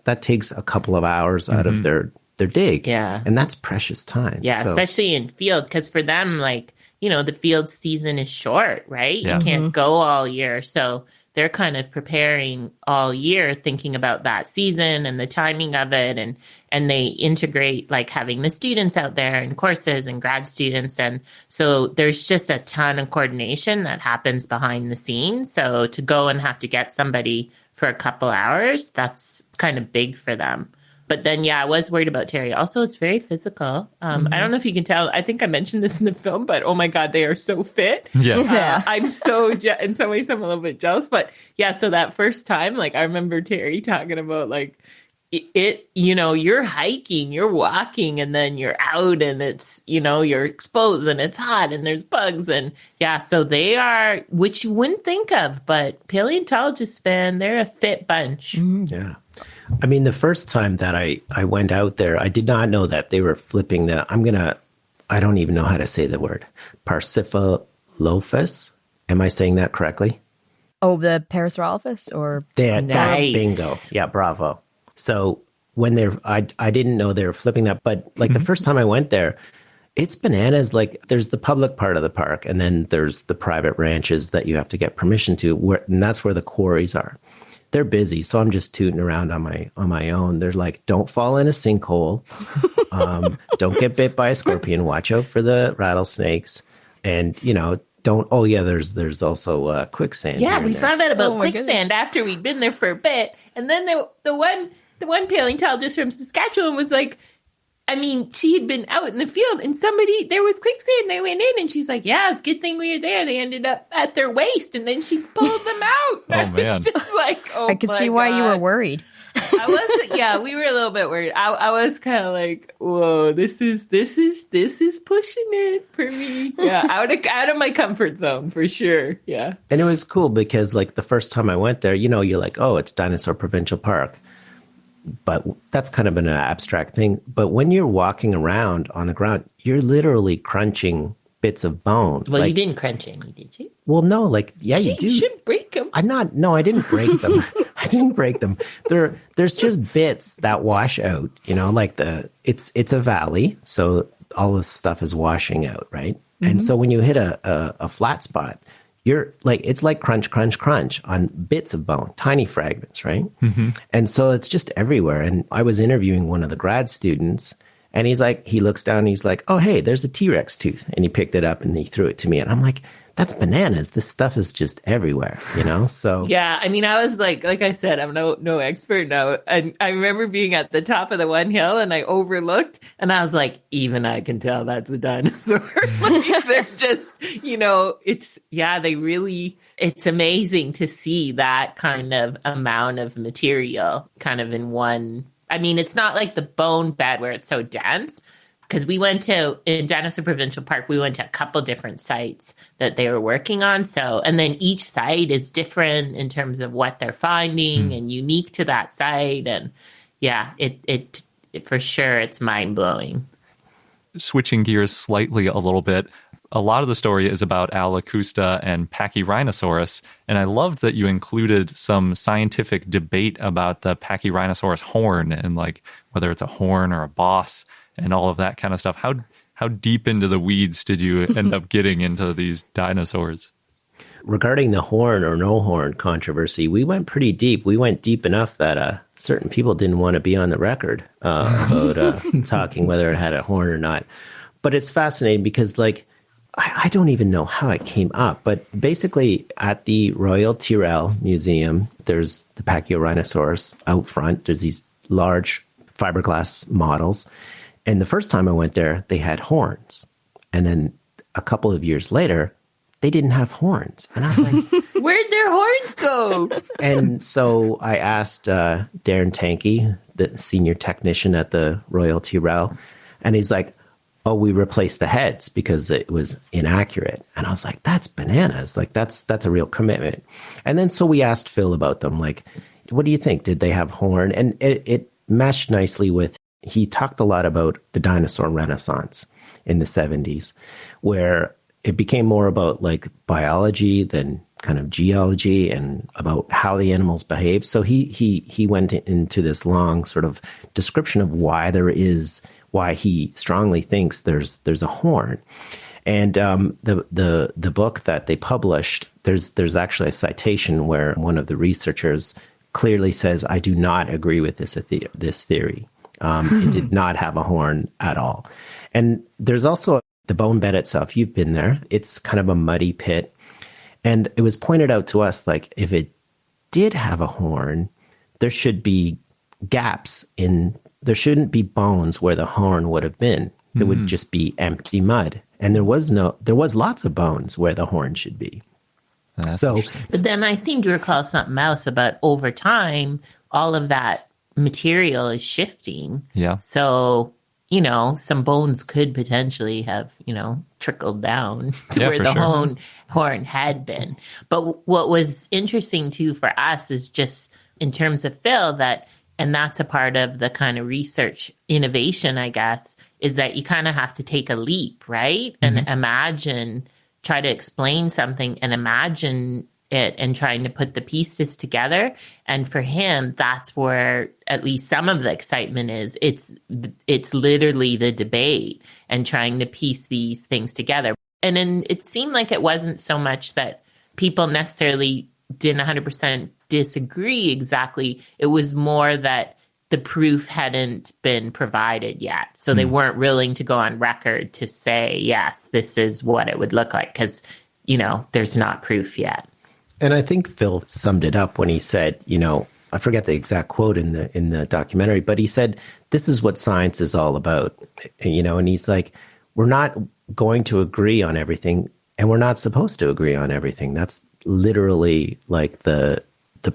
that takes a couple of hours out of their dig. Yeah. And that's precious time. Yeah, so. Especially in field, because for them, like, the field season is short, right? Yeah. You can't go all year. So they're kind of preparing all year, thinking about that season and the timing of it. And they integrate like having the students out there and courses and grad students. And so there's just a ton of coordination that happens behind the scenes. So to go and have to get somebody for a couple hours, that's kind of big for them. But then, I was worried about Terry. Also, it's very physical. I don't know if you can tell. I think I mentioned this in the film, but oh my God, they are so fit. Yeah. I'm so, in some ways, I'm a little bit jealous. But so that first time, like, I remember Terry talking about, like, you're hiking, you're walking, and then you're out, and it's, you're exposed, and it's hot, and there's bugs. And so they are, which you wouldn't think of, but paleontologists, man, they're a fit bunch. Yeah. I mean, the first time that I went out there, I did not know that they were flipping I don't even know how to say the word, Pachyrhinosaurus. Am I saying that correctly? Oh, the Pachyrhinosaurus or? That's bingo. Yeah, bravo. So when I didn't know they were flipping that, but like the first time I went there, it's bananas. Like there's the public part of the park, and then there's the private ranches that you have to get permission to, and that's where the quarries are. They're busy, so I'm just tooting around on my own. They're like, don't fall in a sinkhole, don't get bit by a scorpion, watch out for the rattlesnakes, and don't. Oh yeah, there's also quicksand. Yeah, we found out about quicksand after we'd been there for a bit, and then the one paleontologist from Saskatchewan was like, I mean, she had been out in the field and there was quicksand. They went in and she's like, yeah, it's a good thing we were there. They ended up at their waist and then she pulled them out. Oh, man. Just like, I could see why you were worried. We were a little bit worried. I was kind of like, whoa, this is pushing it for me. Yeah, out of my comfort zone for sure. Yeah. And it was cool because like the first time I went there, you're like, oh, it's Dinosaur Provincial Park. But that's kind of an abstract thing. But when you're walking around on the ground, you're literally crunching bits of bone. Well, you didn't crunch any, did you? Well, no, you do. You shouldn't break them. I didn't break them. I didn't break them. There's just bits that wash out, like it's a valley. So all this stuff is washing out, right? Mm-hmm. And so when you hit a flat spot, you're like, it's like crunch, crunch, crunch on bits of bone, tiny fragments, right? Mm-hmm. And so it's just everywhere. And I was interviewing one of the grad students, and he looks down and he's like, oh, hey, there's a T-Rex tooth. And he picked it up and he threw it to me. And I'm like, that's bananas. This stuff is just everywhere, So yeah, I mean, I was like I said, I'm no expert now. And I remember being at the top of the one hill and I overlooked and I was like, even I can tell that's a dinosaur. Like, they're just, it's amazing to see that kind of amount of material kind of in one. I mean, it's not like the bone bed where it's so dense. Because in Dinosaur Provincial Park, we went to a couple different sites that they were working on. So, and then each site is different in terms of what they're finding and unique to that site. And yeah, it for sure, it's mind blowing. Switching gears slightly a little bit, a lot of the story is about lakustai and Pachyrhinosaurus. And I loved that you included some scientific debate about the Pachyrhinosaurus horn and like whether it's a horn or a boss. And all of that kind of stuff. How deep into the weeds did you end up getting into these dinosaurs? Regarding the horn or no horn controversy, we went pretty deep. We went deep enough that certain people didn't want to be on the record about talking whether it had a horn or not. But it's fascinating because, I don't even know how it came up. But basically, at the Royal Tyrrell Museum, there's the Pachyrhinosaurus out front. There's these large fiberglass models. And the first time I went there, they had horns. And then a couple of years later, they didn't have horns. And I was like, where'd their horns go? And so I asked Darren Tankey, the senior technician at the Royal Tyrrell, and he's like, oh, we replaced the heads because it was inaccurate. And I was like, that's bananas. Like, that's a real commitment. And then so we asked Phil about them. Like, what do you think? Did they have horn? And it meshed nicely with, he talked a lot about the dinosaur renaissance in the 70s, where it became more about like biology than kind of geology and about how the animals behave. So he went into this long sort of description of why he strongly thinks there's a horn. And the book that they published, there's actually a citation where one of the researchers clearly says, I do not agree with this theory. It did not have a horn at all. And there's also the bone bed itself. You've been there. It's kind of a muddy pit. And it was pointed out to us, like, if it did have a horn, there should be gaps there shouldn't be bones where the horn would have been. There would just be empty mud. And there was lots of bones where the horn should be. But then I seem to recall something else about over time, all of that material is shifting. Yeah. So, some bones could potentially have, trickled down to where the horn had been. But what was interesting too for us is just in terms of Phil and that's a part of the kind of research innovation, I guess, is that you kind of have to take a leap, right? And try to explain something and imagine it and trying to put the pieces together. And for him, that's where at least some of the excitement is. It's literally the debate and trying to piece these things together. And then it seemed like it wasn't so much that people necessarily didn't 100% disagree exactly. It was more that the proof hadn't been provided yet. So they weren't willing to go on record to say, yes, this is what it would look like, because, there's not proof yet. And I think Phil summed it up when he said, I forget the exact quote in the documentary, but he said, this is what science is all about. And he's like, we're not going to agree on everything, and we're not supposed to agree on everything. That's literally like the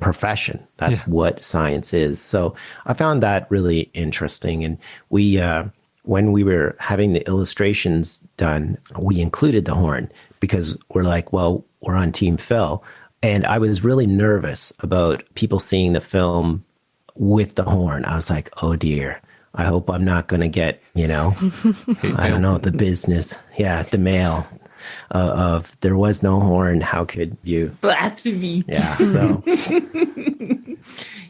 profession. That's what science is. So I found that really interesting. And we, when we were having the illustrations done, we included the horn because we're like, well, we're on Team Phil. And I was really nervous about people seeing the film with the horn. I was like, oh dear, I hope I'm not going to get, I don't know, the business. Yeah, the mail of there was no horn. How could you? Blasphemy. Yeah. So.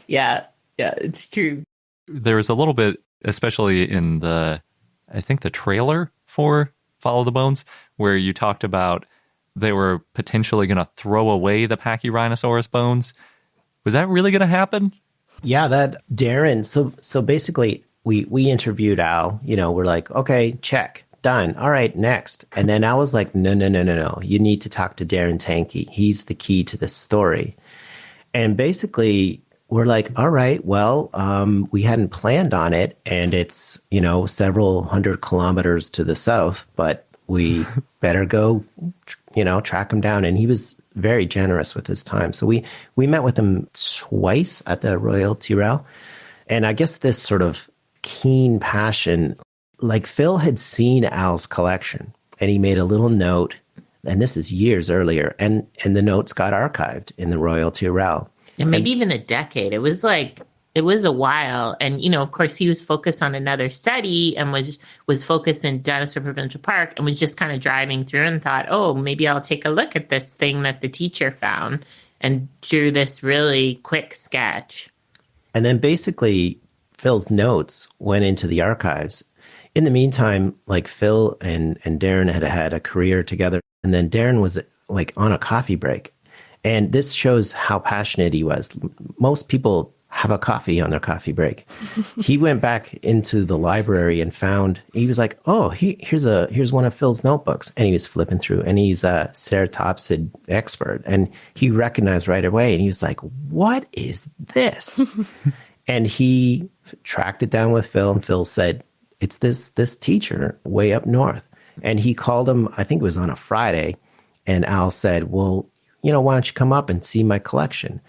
Yeah, it's true. There was a little bit, especially in I think the trailer for Follow the Bones, where you talked about they were potentially going to throw away the Pachyrhinosaurus bones. Was that really going to happen? Yeah, that Darren. So basically, we interviewed Al. We're like, okay, check, done. All right, next. And then Al was like, no. You need to talk to Darren Tanky. He's the key to this story. And basically, we're like, all right, well, we hadn't planned on it, and it's, several 100 kilometers to the south, but we better go, track him down. And he was very generous with his time. So we met with him twice at the Royal Tyrrell. And I guess this sort of keen passion, like Phil had seen Al's collection, and he made a little note, and this is years earlier, and the notes got archived in the Royal Tyrrell. And maybe even a decade. It was a while. And, of course, he was focused on another study and was focused in Dinosaur Provincial Park and was just kind of driving through and thought, oh, maybe I'll take a look at this thing that the teacher found, and drew this really quick sketch. And then basically Phil's notes went into the archives. In the meantime, like Phil and Darren had a career together. And then Darren was like on a coffee break. And this shows how passionate he was. Most people have a coffee on their coffee break. He went back into the library and he was like, oh, here's one of Phil's notebooks. And he was flipping through, and he's a ceratopsid expert. And he recognized right away, and he was like, what is this? And he tracked it down with Phil, and Phil said, it's this teacher way up north. And he called him, I think it was on a Friday, and Al said, well, why don't you come up and see my collection?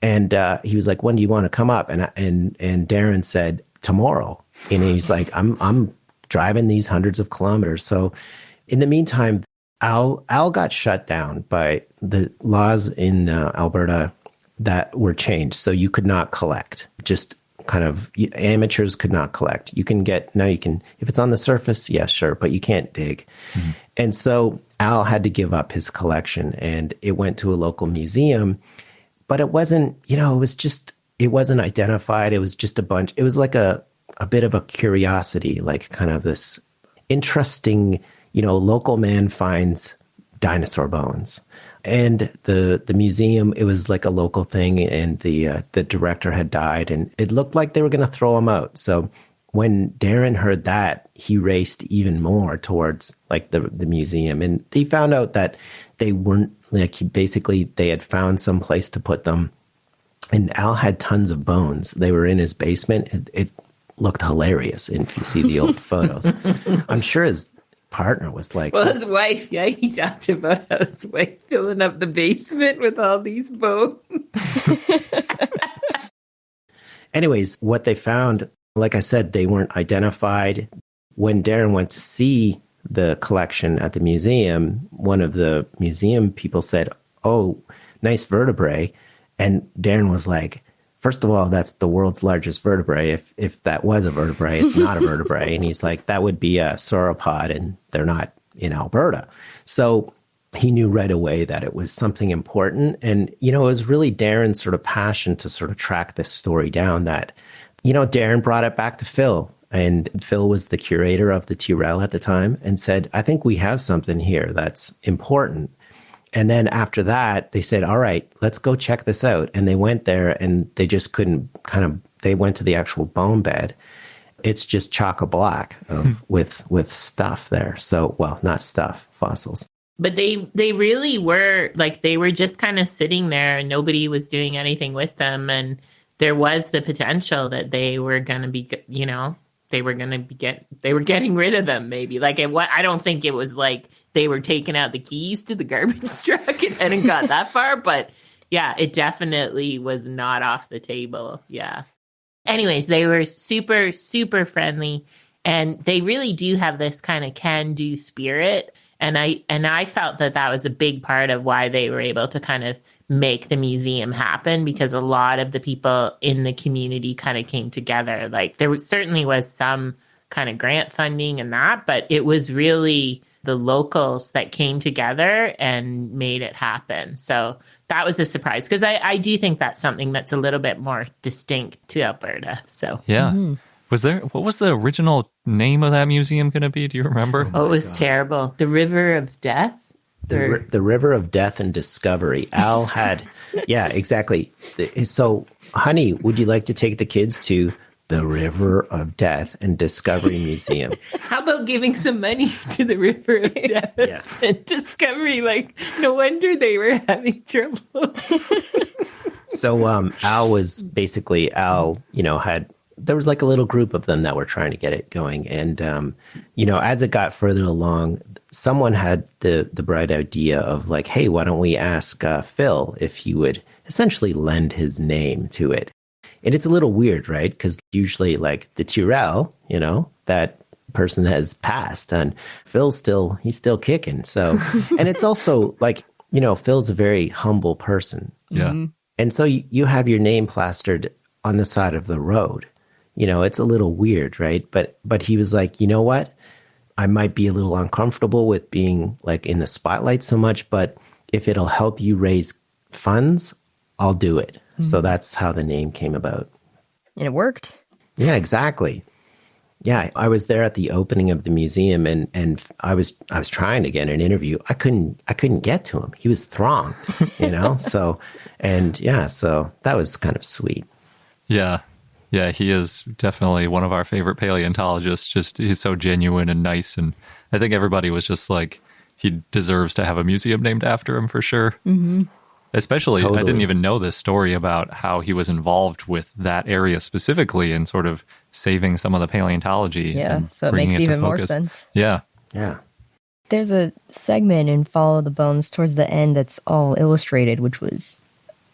And he was like, when do you want to come up? And Darren said, tomorrow. And he's like, I'm driving these hundreds of kilometers. So in the meantime, Al got shut down by the laws in Alberta that were changed. So you could not collect, just kind of amateurs could not collect. You can, if it's on the surface, yeah, sure, but you can't dig. Mm-hmm. And so Al had to give up his collection, and it went to a local museum, but it wasn't, it wasn't identified. It was just a bunch. It was like a bit of a curiosity, like kind of this interesting, local man finds dinosaur bones. And the museum, it was like a local thing, and the director had died, and it looked like they were going to throw him out. So when Darren heard that, he raced even more towards like the museum, and he found out that they weren't they had found some place to put them. And Al had tons of bones. They were in his basement. It looked hilarious if you see the old photos. I'm sure his partner was like, well, his wife, he talked about how his wife filling up the basement with all these bones. Anyways, what they found, like I said, they weren't identified. When Darren went to see the collection at the museum, one of the museum people said, oh, nice vertebrae. And Darren was like, first of all, that's the world's largest vertebrae. If that was a vertebrae, it's not a vertebrae. And he's like, that would be a sauropod, and they're not in Alberta. So he knew right away that it was something important. And, it was really Darren's sort of passion to sort of track this story down that, Darren brought it back to Phil. And Phil was the curator of the Tyrrell at the time and said, I think we have something here that's important. And then after that, they said, all right, let's go check this out. And they went there and they just couldn't they went to the actual bone bed. It's just chock-a-block with stuff there. So, well, not stuff, fossils. But they really were, like, they were just kind of sitting there and nobody was doing anything with them. And there was the potential that they were going to be, they were getting rid of them maybe. Like, I don't think it was like they were taking out the keys to the garbage truck and hadn't got that far. But yeah, it definitely was not off the table. Yeah. Anyways, they were super, super friendly. And they really do have this kind of can-do spirit. And I felt that was a big part of why they were able to kind of make the museum happen, because a lot of the people in the community kind of came together. Like, certainly was some kind of grant funding and that, but it was really the locals that came together and made it happen. So that was a surprise, because I do think that's something that's a little bit more distinct to Alberta. So yeah. Mm-hmm. What was the original name of that museum going to be? Do you remember? Oh, it was terrible. The River of Death? The River of Death and Discovery. Al had, yeah, exactly. So, honey, would you like to take the kids to the River of Death and Discovery Museum? How about giving some money to the River of Death and Discovery? Like, no wonder they were having trouble. So, Al, there was like a little group of them that were trying to get it going. And, as it got further along, someone had the bright idea of like, hey, why don't we ask Phil if he would essentially lend his name to it? And it's a little weird, right? Because usually like the Tyrrell, that person has passed and Phil's still kicking. So, and it's also like, Phil's a very humble person. Yeah. Mm-hmm. And so you have your name plastered on the side of the road. It's a little weird, right? But he was like, you know what? I might be a little uncomfortable with being like in the spotlight so much, but if it'll help you raise funds, I'll do it. Mm-hmm. So that's how the name came about. And it worked. Yeah, exactly. Yeah, I was there at the opening of the museum and I was trying to get an interview. I couldn't get to him. He was thronged, So that was kind of sweet. Yeah. Yeah, he is definitely one of our favorite paleontologists. He's so genuine and nice. And I think everybody was just like, he deserves to have a museum named after him for sure. Mm-hmm. Especially, Totally. I didn't even know this story about how he was involved with that area specifically and sort of saving some of the paleontology. Yeah, so it makes even more sense. Yeah. Yeah. There's a segment in Follow the Bones towards the end that's all illustrated, which was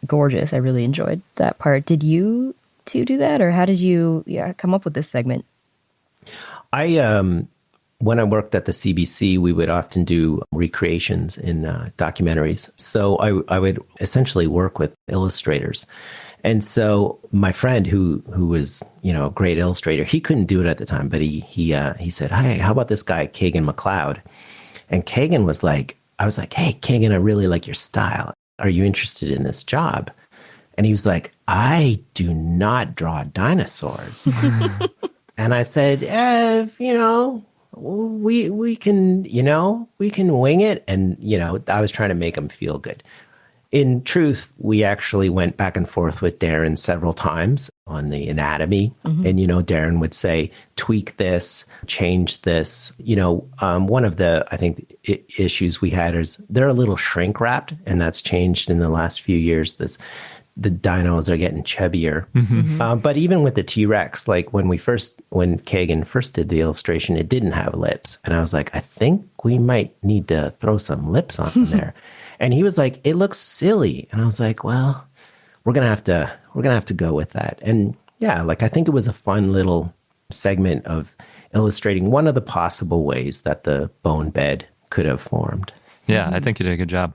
gorgeous. I really enjoyed that part. Did you to do that, or how did you come up with this segment? When I worked at the CBC, we would often do recreations in documentaries. So I would essentially work with illustrators. And so my friend who was, a great illustrator, he couldn't do it at the time, but he said, hey, how about this guy, Kagan McLeod? And Kagan was like, I was like, hey, Kagan, I really like your style. Are you interested in this job? And he was like, I do not draw dinosaurs. And I said, we can wing it. And, I was trying to make him feel good. In truth, we actually went back and forth with Darren several times on the anatomy. Mm-hmm. And, Darren would say, tweak this, change this. One of the, I think, issues we had is they're a little shrink wrapped, and that's changed in the last few years. The dinos are getting chubbier. Mm-hmm. But even with the T-Rex, like when Kagan first did the illustration, it didn't have lips. And I was like, I think we might need to throw some lips on there. And he was like, it looks silly. And I was like, well, we're going to have to go with that. And yeah, like I think it was a fun little segment of illustrating one of the possible ways that the bone bed could have formed. Yeah, I think you did a good job.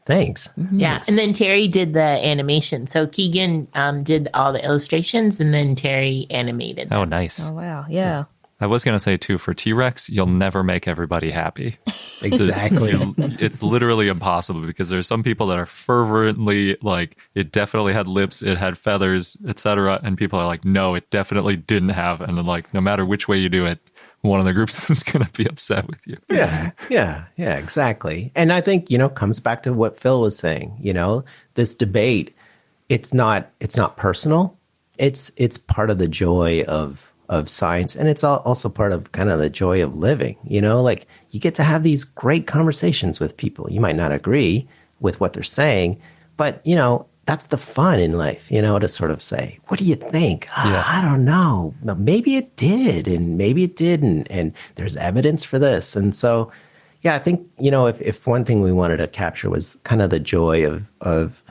Thanks. Mm-hmm. Yeah, and then Terry did the animation. So Keegan did all the illustrations, and then Terry animated them. Oh, nice. Oh, wow. Yeah. I was going to say, too, for T-Rex, you'll never make everybody happy. Exactly. It's literally impossible because there's some people that are fervently like, it definitely had lips, it had feathers, etc. And people are like, no, it definitely didn't have. And then, like, no matter which way you do it, one of the groups is going to be upset with you. Yeah, exactly. And I think, comes back to what Phil was saying, this debate, it's not personal. It's part of the joy of science. And it's also part of kind of the joy of living, like you get to have these great conversations with people. You might not agree with what they're saying, but that's the fun in life, to sort of say, what do you think? I don't know. Maybe it did, and maybe it didn't. And there's evidence for this. And so, I think, if one thing we wanted to capture was kind of the joy of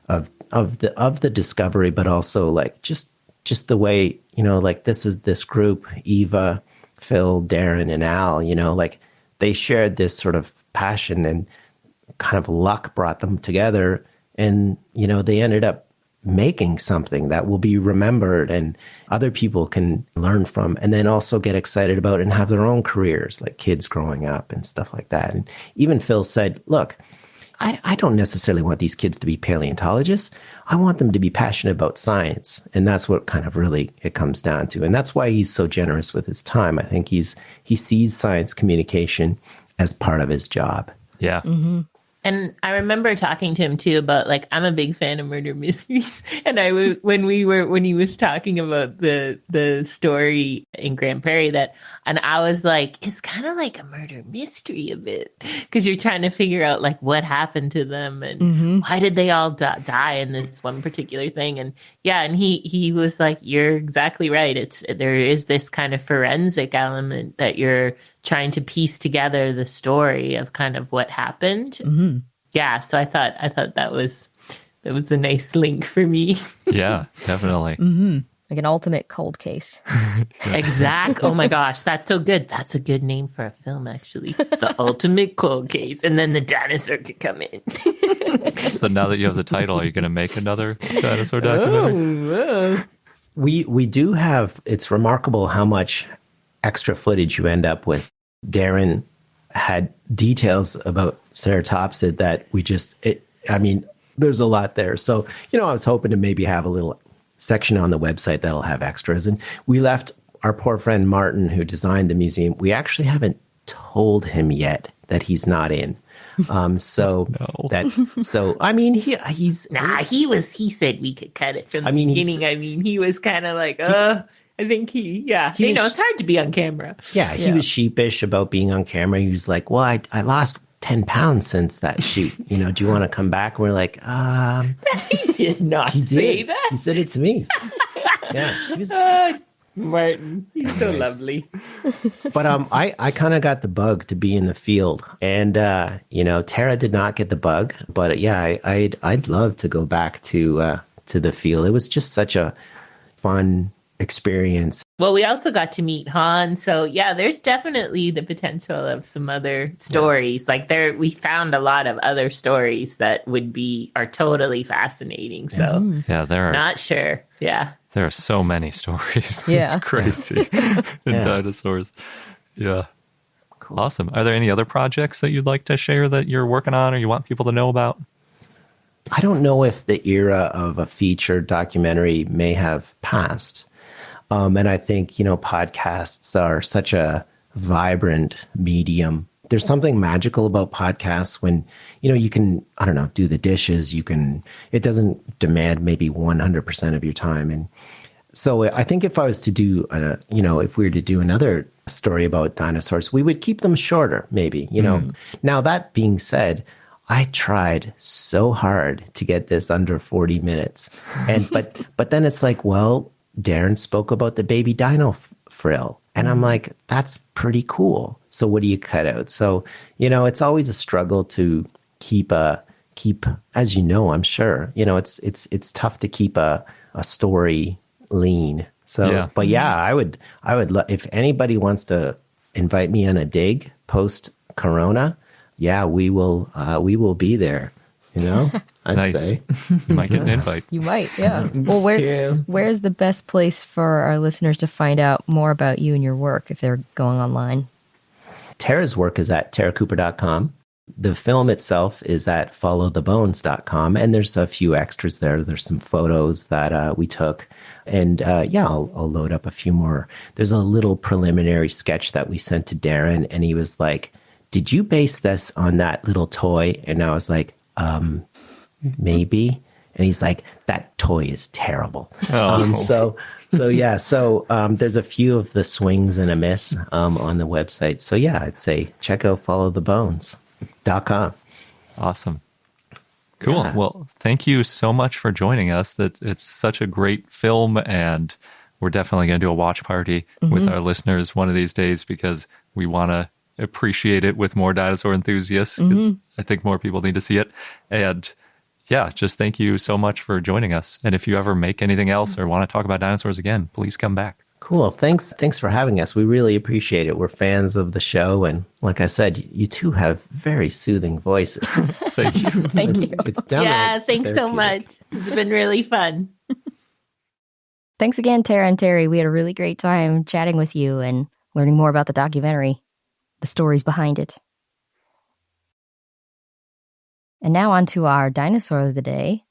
the discovery, but also like just the way, like this group, Eva, Phil, Darren, and Al, like they shared this sort of passion, and kind of luck brought them together. And, they ended up making something that will be remembered and other people can learn from, and then also get excited about and have their own careers, like kids growing up and stuff like that. And even Phil said, look, I don't necessarily want these kids to be paleontologists. I want them to be passionate about science. And that's what kind of really it comes down to. And that's why he's so generous with his time. I think he sees science communication as part of his job. Yeah. Mm-hmm. And I remember talking to him too about, like, I'm a big fan of murder mysteries. And when he was talking about the story in Grand Prairie, and I was like, it's kind of like a murder mystery a bit, because you're trying to figure out like what happened to them and why did they all die in this one particular thing. And and he was like, you're exactly right. There is this kind of forensic element that you're trying to piece together the story of kind of what happened. Mm-hmm. Yeah, so I thought that was a nice link for me. Yeah, definitely. Mm-hmm. Like an ultimate cold case. Exact. Oh my gosh, that's so good. That's a good name for a film, actually. The ultimate cold case, and then the dinosaur could come in. So now that you have the title, are you going to make another dinosaur documentary? We do have. It's remarkable how much extra footage you end up with. Darren had details about ceratopsid that there's a lot there. So, I was hoping to maybe have a little section on the website that'll have extras. And we left our poor friend Martin, who designed the museum. We actually haven't told him yet that he's not in. He said we could cut it from the beginning. He was kind of like, I think it's hard to be on camera. Yeah, he was sheepish about being on camera. He was like, well, I lost 10 pounds since that shoot. Do you want to come back? And we're like, He did not say that. He said it to me. Yeah. He was, Martin, he's so lovely. But I kind of got the bug to be in the field. And, Tara did not get the bug. But I'd love to go back to the field. It was just such a fun experience. Well, we also got to meet Han, so there's definitely the potential of some other stories. Like we found a lot of other stories that are totally fascinating. So there are not sure. Yeah, there are so many stories. Yeah, it's crazy in dinosaurs. Yeah, cool. Awesome. Are there any other projects that you'd like to share that you're working on or you want people to know about? I don't know if the era of a feature documentary may have passed. And I think, podcasts are such a vibrant medium. There's something magical about podcasts when, you can, I don't know, do the dishes. It doesn't demand maybe 100% of your time. And so I think if I was to do, if we were to do another story about dinosaurs, we would keep them shorter, maybe, Now, that being said, I tried so hard to get this under 40 minutes. But then it's like, well, Darren spoke about the baby dino frill. And I'm like, that's pretty cool. So what do you cut out? So, it's always a struggle to keep, as I'm sure, it's tough to keep a story lean. So, but I would if anybody wants to invite me on a dig post Corona, we will be there, I'd say. You might get an invite. You might, yeah. Well, where's the best place for our listeners to find out more about you and your work if they're going online? Tara's work is at taracooper.com. The film itself is at followthebones.com, and there's a few extras there. There's some photos that we took, and I'll load up a few more. There's a little preliminary sketch that we sent to Darren, and he was like, "Did you base this on that little toy?" And I was like, maybe. And he's like, "That toy is terrible." So there's a few of the swings and a miss on the website. So yeah, I'd say check out followthebones.com. Awesome. Cool. Yeah. Well, thank you so much for joining us. That it's such a great film, and we're definitely going to do a watch party with our listeners one of these days because we want to appreciate it with more dinosaur enthusiasts. I think more people need to see it. And yeah, just thank you so much for joining us. And if you ever make anything else or want to talk about dinosaurs again, please come back. Cool. Thanks for having us. We really appreciate it. We're fans of the show. And like I said, you two have very soothing voices. Thank you. Thank you. It's downright thanks so therapeutic. much. It's been really fun. Thanks again, Tara and Terry. We had a really great time chatting with you and learning more about the documentary, the stories behind it. And now on to our dinosaur of the day,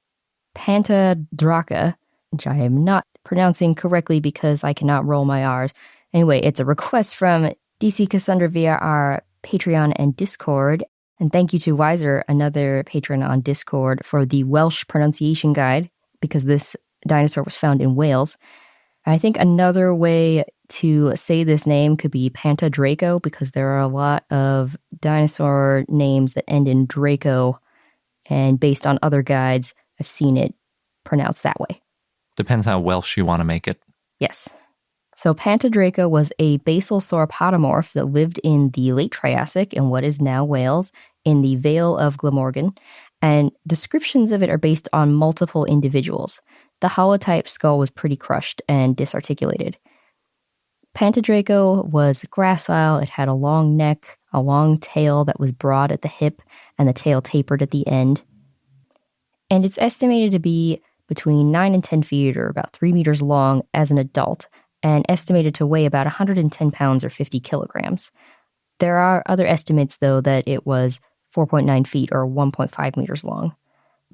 Panta Draco, which I am not pronouncing correctly because I cannot roll my R's. Anyway, it's a request from DC Cassandra via our Patreon and Discord. And thank you to Weiser, another patron on Discord, for the Welsh pronunciation guide, because this dinosaur was found in Wales. I think another way to say this name could be Panta Draco, because there are a lot of dinosaur names that end in Draco, and based on other guides, I've seen it pronounced that way. Depends how Welsh you want to make it. Yes. So Panta Draco was a basal sauropodomorph that lived in the late Triassic in what is now Wales, in the Vale of Glamorgan, and descriptions of it are based on multiple individuals. The holotype skull was pretty crushed and disarticulated. Panta Draco was gracile. It had a long neck, a long tail that was broad at the hip, and the tail tapered at the end. And it's estimated to be between 9 and 10 feet, or about 3 meters long as an adult, and estimated to weigh about 110 pounds or 50 kilograms. There are other estimates, though, that it was 4.9 feet or 1.5 meters long.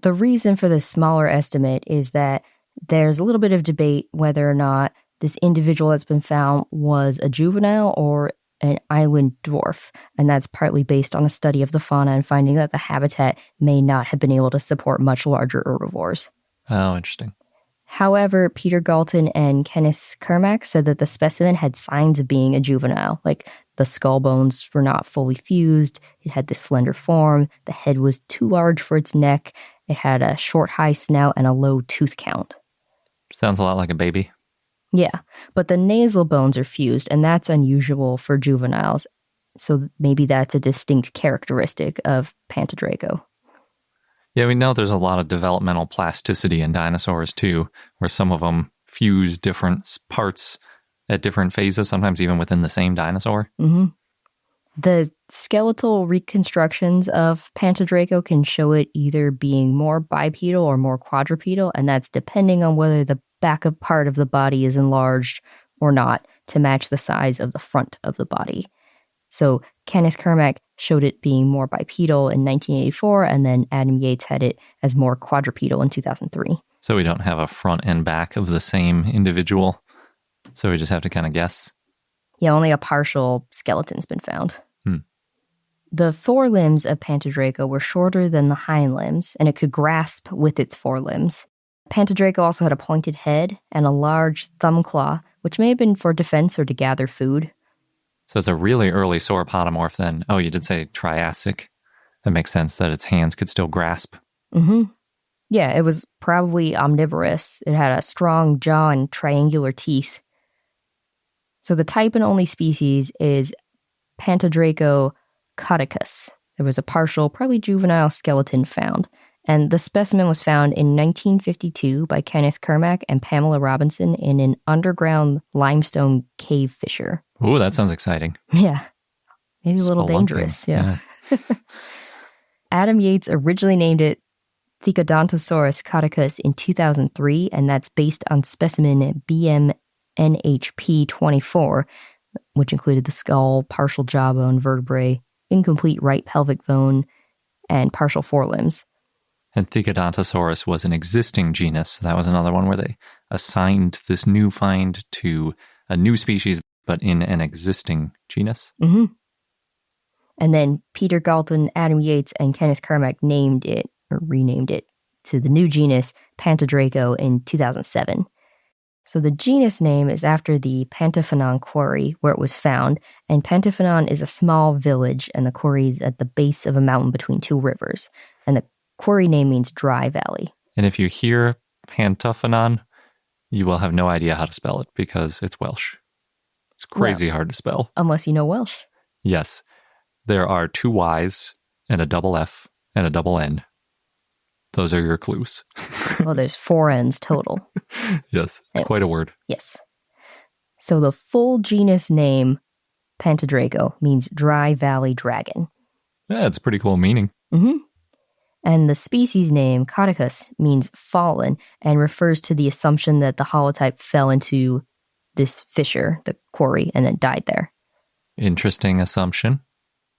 The reason for this smaller estimate is that there's a little bit of debate whether or not this individual that's been found was a juvenile or an island dwarf, and that's partly based on a study of the fauna and finding that the habitat may not have been able to support much larger herbivores. Oh, interesting. However, Peter Galton and Kenneth Kermack said that the specimen had signs of being a juvenile, like the skull bones were not fully fused, it had this slender form, the head was too large for its neck, it had a short high snout and a low tooth count. Sounds a lot like a baby. Yeah, but the nasal bones are fused, and that's unusual for juveniles, so maybe that's a distinct characteristic of Panta Draco. Yeah, we know there's a lot of developmental plasticity in dinosaurs too, where some of them fuse different parts at different phases, sometimes even within the same dinosaur. Mm-hmm. The skeletal reconstructions of Panta Draco can show it either being more bipedal or more quadrupedal, and that's depending on whether the back of part of the body is enlarged or not to match the size of the front of the body. So Kenneth Kermack showed it being more bipedal in 1984, and then Adam Yates had it as more quadrupedal in 2003. So we don't have a front and back of the same individual. So we just have to kind of guess. Yeah, only a partial skeleton's been found. The forelimbs of Panta Draco were shorter than the hind limbs, and it could grasp with its forelimbs. Panta Draco also had a pointed head and a large thumb claw, which may have been for defense or to gather food. So it's a really early sauropodomorph then. Oh, you did say Triassic. That makes sense that its hands could still grasp. Mm-hmm. Yeah, it was probably omnivorous. It had a strong jaw and triangular teeth. So the type and only species is Panta Draco caudicus. There was a partial, probably juvenile skeleton found, and the specimen was found in 1952 by Kenneth Kermack and Pamela Robinson in an underground limestone cave fissure. Ooh, that sounds exciting. Yeah. Maybe a little Spelunking. dangerous, yeah. Adam Yates originally named it Thecodontosaurus caudicus in 2003, and that's based on specimen BMNHP24, which included the skull, partial jawbone, vertebrae, incomplete right pelvic bone, and partial forelimbs. And Thecodontosaurus was an existing genus. That was another one where they assigned this new find to a new species, but in an existing genus. Mm-hmm. And then Peter Galton, Adam Yates, and Kenneth Carmack named it, or renamed it, to the new genus Panta Draco in 2007. So the genus name is after the Pantaphonon quarry where it was found, and Pantaphonon is a small village, and the quarry is at the base of a mountain between two rivers. And the quarry name means dry valley. And if you hear Pantaphonon, you will have no idea how to spell it because it's Welsh. It's crazy hard to spell. Unless you know Welsh. Yes. There are 2 Y's and a double F and a double N. Those are your clues. Well, there's 4 N's total. Yes, it's quite a word. Yes. So the full genus name, Panta Draco, means dry valley dragon. Yeah, it's a pretty cool meaning. Mm-hmm. And the species name, caudicus, means fallen and refers to the assumption that the holotype fell into this fissure, the quarry, and then died there. Interesting assumption.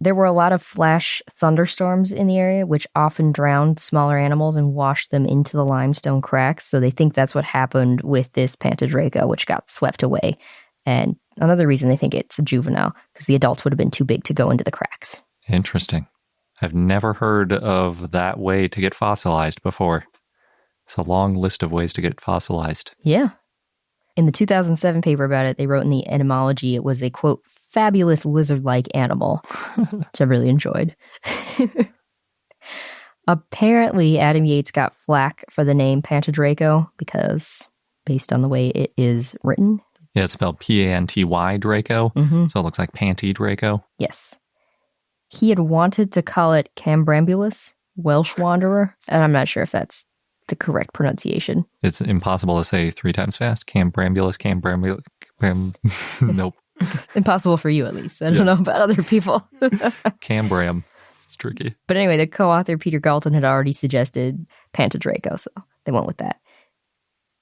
There were a lot of flash thunderstorms in the area, which often drowned smaller animals and washed them into the limestone cracks. So they think that's what happened with this Panta Draco, which got swept away. And another reason they think it's a juvenile, because the adults would have been too big to go into the cracks. Interesting. I've never heard of that way to get fossilized before. It's a long list of ways to get fossilized. Yeah. In the 2007 paper about it, they wrote in the etymology it was a, quote, fabulous lizard-like animal, which I really enjoyed. Apparently, Adam Yates got flack for the name Panta Draco because, based on the way it is written. Yeah, it's spelled Panty Draco, so it looks like Panty Draco. Yes. He had wanted to call it Cambrambulus, Welsh wanderer, and I'm not sure if that's the correct pronunciation. It's impossible to say 3 times fast. Cambrambulus. Nope. Impossible for you, at least. I don't know about other people. Cambrium. It's tricky. But anyway, the co-author Peter Galton had already suggested Panta Draco, so they went with that.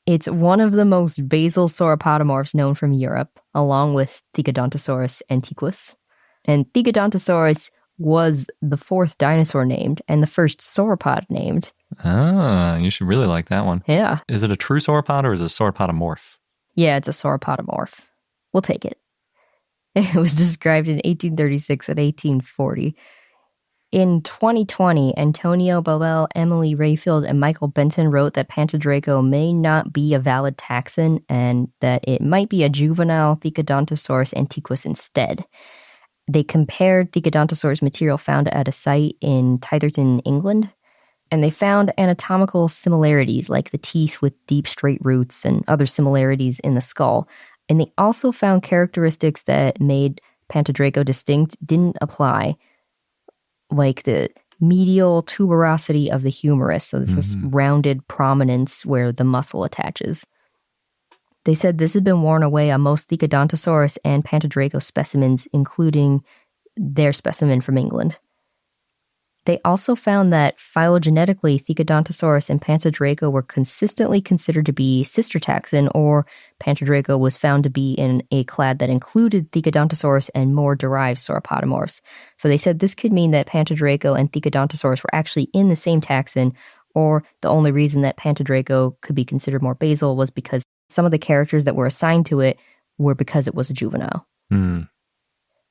It's one of the most basal sauropodomorphs known from Europe, along with Thecodontosaurus antiquus. And Thecodontosaurus was the 4th dinosaur named, and the first sauropod named. Ah, you should really like that one. Yeah. Is it a true sauropod or is it a sauropodomorph? Yeah, it's a sauropodomorph. We'll take it. It was described in 1836 and 1840. In 2020, Antonio Bellel, Emily Rayfield, and Michael Benton wrote that Panta Draco may not be a valid taxon and that it might be a juvenile Thecodontosaurus antiquus instead. They compared Thecodontosaurus material found at a site in Tytherton, England, and they found anatomical similarities like the teeth with deep straight roots and other similarities in the skull. And they also found characteristics that made Panta Draco distinct didn't apply, like the medial tuberosity of the humerus, so this is rounded prominence where the muscle attaches. They said this had been worn away on most Thecodontosaurus and Panta Draco specimens, including their specimen from England. They also found that phylogenetically, Thecodontosaurus and Panta Draco were consistently considered to be sister taxon, or Panta Draco was found to be in a clade that included Thecodontosaurus and more derived sauropodomorphs. So they said this could mean that Panta Draco and Thecodontosaurus were actually in the same taxon, or the only reason that Panta Draco could be considered more basal was because some of the characters that were assigned to it were because it was a juvenile.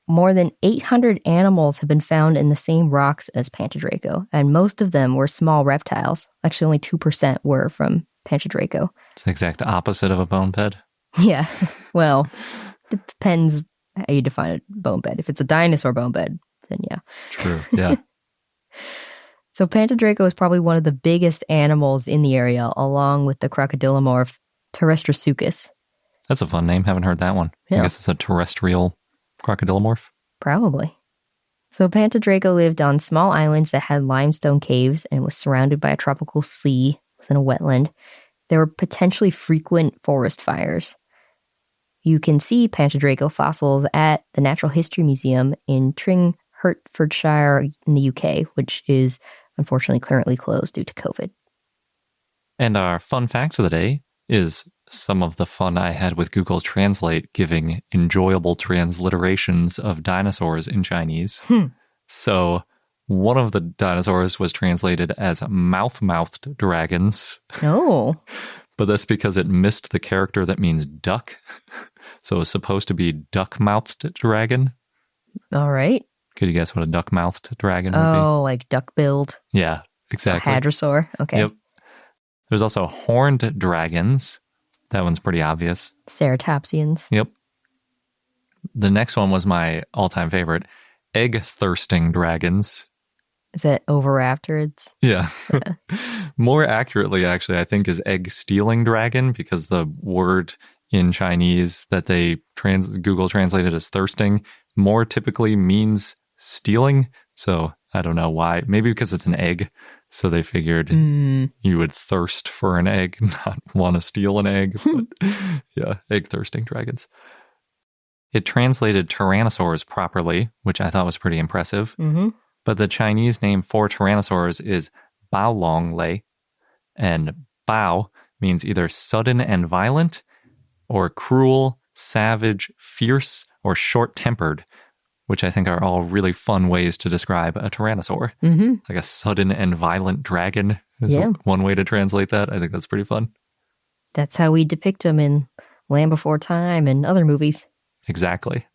More than 800 animals have been found in the same rocks as Panta Draco, and most of them were small reptiles. Actually, only 2% were from Panta Draco. It's the exact opposite of a bone bed. Yeah, well, depends how you define a bone bed. If it's a dinosaur bone bed, then yeah. True, yeah. So Panta Draco is probably one of the biggest animals in the area, along with the crocodilomorph Terrestrasuchus. That's a fun name. Haven't heard that one. Yeah. I guess it's a terrestrial crocodilomorph. Probably. So Panta Draco lived on small islands that had limestone caves and was surrounded by a tropical sea. It was in a wetland. There were potentially frequent forest fires. You can see Panta Draco fossils at the Natural History Museum in Tring, Hertfordshire in the UK, which is unfortunately currently closed due to COVID. And our fun fact of the day is some of the fun I had with Google Translate giving enjoyable transliterations of dinosaurs in Chinese. So one of the dinosaurs was translated as mouth-mouthed dragons. Oh. But that's because it missed the character that means duck. So it was supposed to be duck-mouthed dragon. All right. Could you guess what a duck-mouthed dragon would be? Oh, like duck-billed. Yeah, exactly. Hadrosaur. Okay. Yep. There's also horned dragons. That one's pretty obvious. Ceratopsians. Yep. The next one was my all-time favorite. Egg-thirsting dragons. Is that oviraptorids? Yeah. More accurately, actually, I think is egg-stealing dragon, because the word in Chinese that they Google translated as thirsting more typically means stealing. So I don't know why. Maybe because it's an egg. So they figured you would thirst for an egg, not want to steal an egg. But yeah, egg-thirsting dragons. It translated Tyrannosaurs properly, which I thought was pretty impressive. Mm-hmm. But the Chinese name for Tyrannosaurs is Baolonglei. And Bao means either sudden and violent, or cruel, savage, fierce, or short-tempered, which I think are all really fun ways to describe a Tyrannosaur. Mm-hmm. Like a sudden and violent dragon is Yeah. one way to translate that. I think that's pretty fun. That's how we depict them in Land Before Time and other movies. Exactly.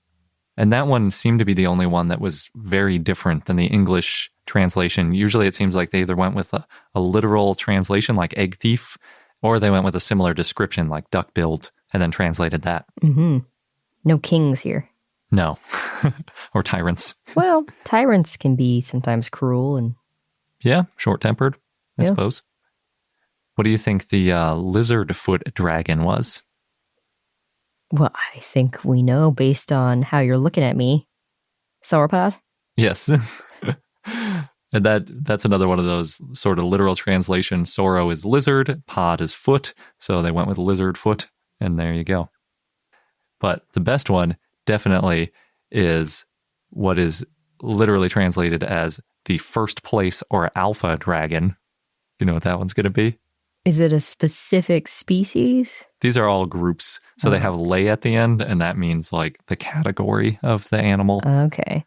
And that one seemed to be the only one that was very different than the English translation. Usually it seems like they either went with a literal translation like egg thief, or they went with a similar description like duck-billed and then translated that. Mm-hmm. No kings here. No. Or tyrants. Well, tyrants can be sometimes cruel and... Yeah, short-tempered, I Yeah. suppose. What do you think the lizard-foot dragon was? Well, I think we know based on how you're looking at me. Sauropod? Yes. And that's another one of those sort of literal translations. Sauro is lizard, pod is foot, so they went with lizard foot, and there you go. But the best one definitely is what is literally translated as the first place or alpha dragon. Do you know what that one's going to be? Is it a specific species? These are all groups. So they have lay at the end, and that means like the category of the animal. Okay.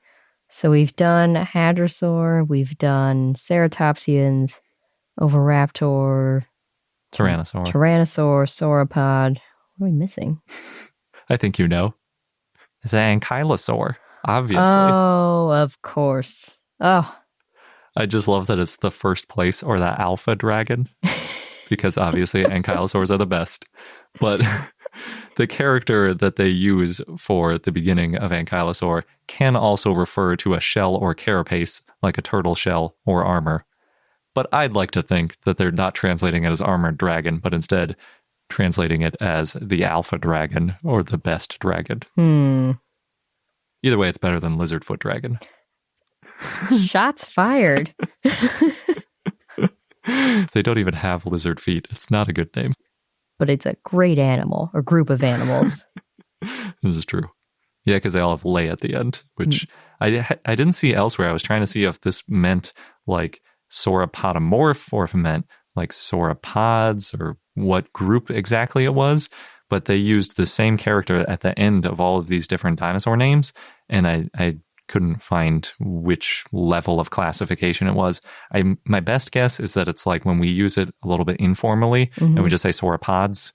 So we've done Hadrosaur, we've done Ceratopsians, Oviraptor, Tyrannosaur. Tyrannosaur, Sauropod. What are we missing? I think you know. It's an Ankylosaur, obviously. Oh, of course. Oh, I just love that it's the first place or the alpha dragon, because obviously Ankylosaurs are the best. But the character that they use for the beginning of Ankylosaur can also refer to a shell or carapace, like a turtle shell or armor. But I'd like to think that they're not translating it as armored dragon, but instead translating it as the alpha dragon or the best dragon. Either way, it's better than lizardfoot dragon. Shots fired. They don't even have lizard feet. It's not a good name. But it's a great animal, or group of animals. This is true. Yeah, because they all have lay at the end, which I didn't see elsewhere. I was trying to see if this meant like sauropodomorph or if it meant like sauropods or what group exactly it was. But they used the same character at the end of all of these different dinosaur names, and I couldn't find which level of classification it was. My best guess is that it's like when we use it a little bit informally, and we just say sauropods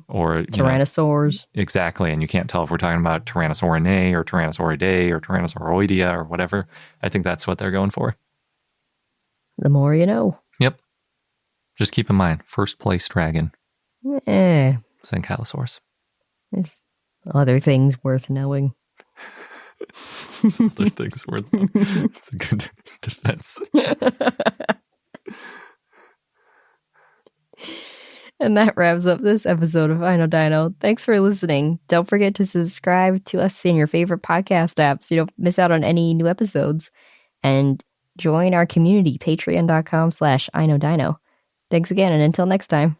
or Tyrannosaurs. Exactly, and you can't tell if we're talking about Tyrannosaurinae or Tyrannosauridae or Tyrannosauroidea or whatever. I think that's what they're going for. The more you know. Yep. Just keep in mind, first place dragon. Ankylosaurus. There's other things worth knowing. Other things worth knowing. It's a good defense. And that wraps up this episode of I Know Dino. Thanks for listening. Don't forget to subscribe to us in your favorite podcast app so you don't miss out on any new episodes. And join our community, patreon.com/I Know Dino. Thanks again, and until next time.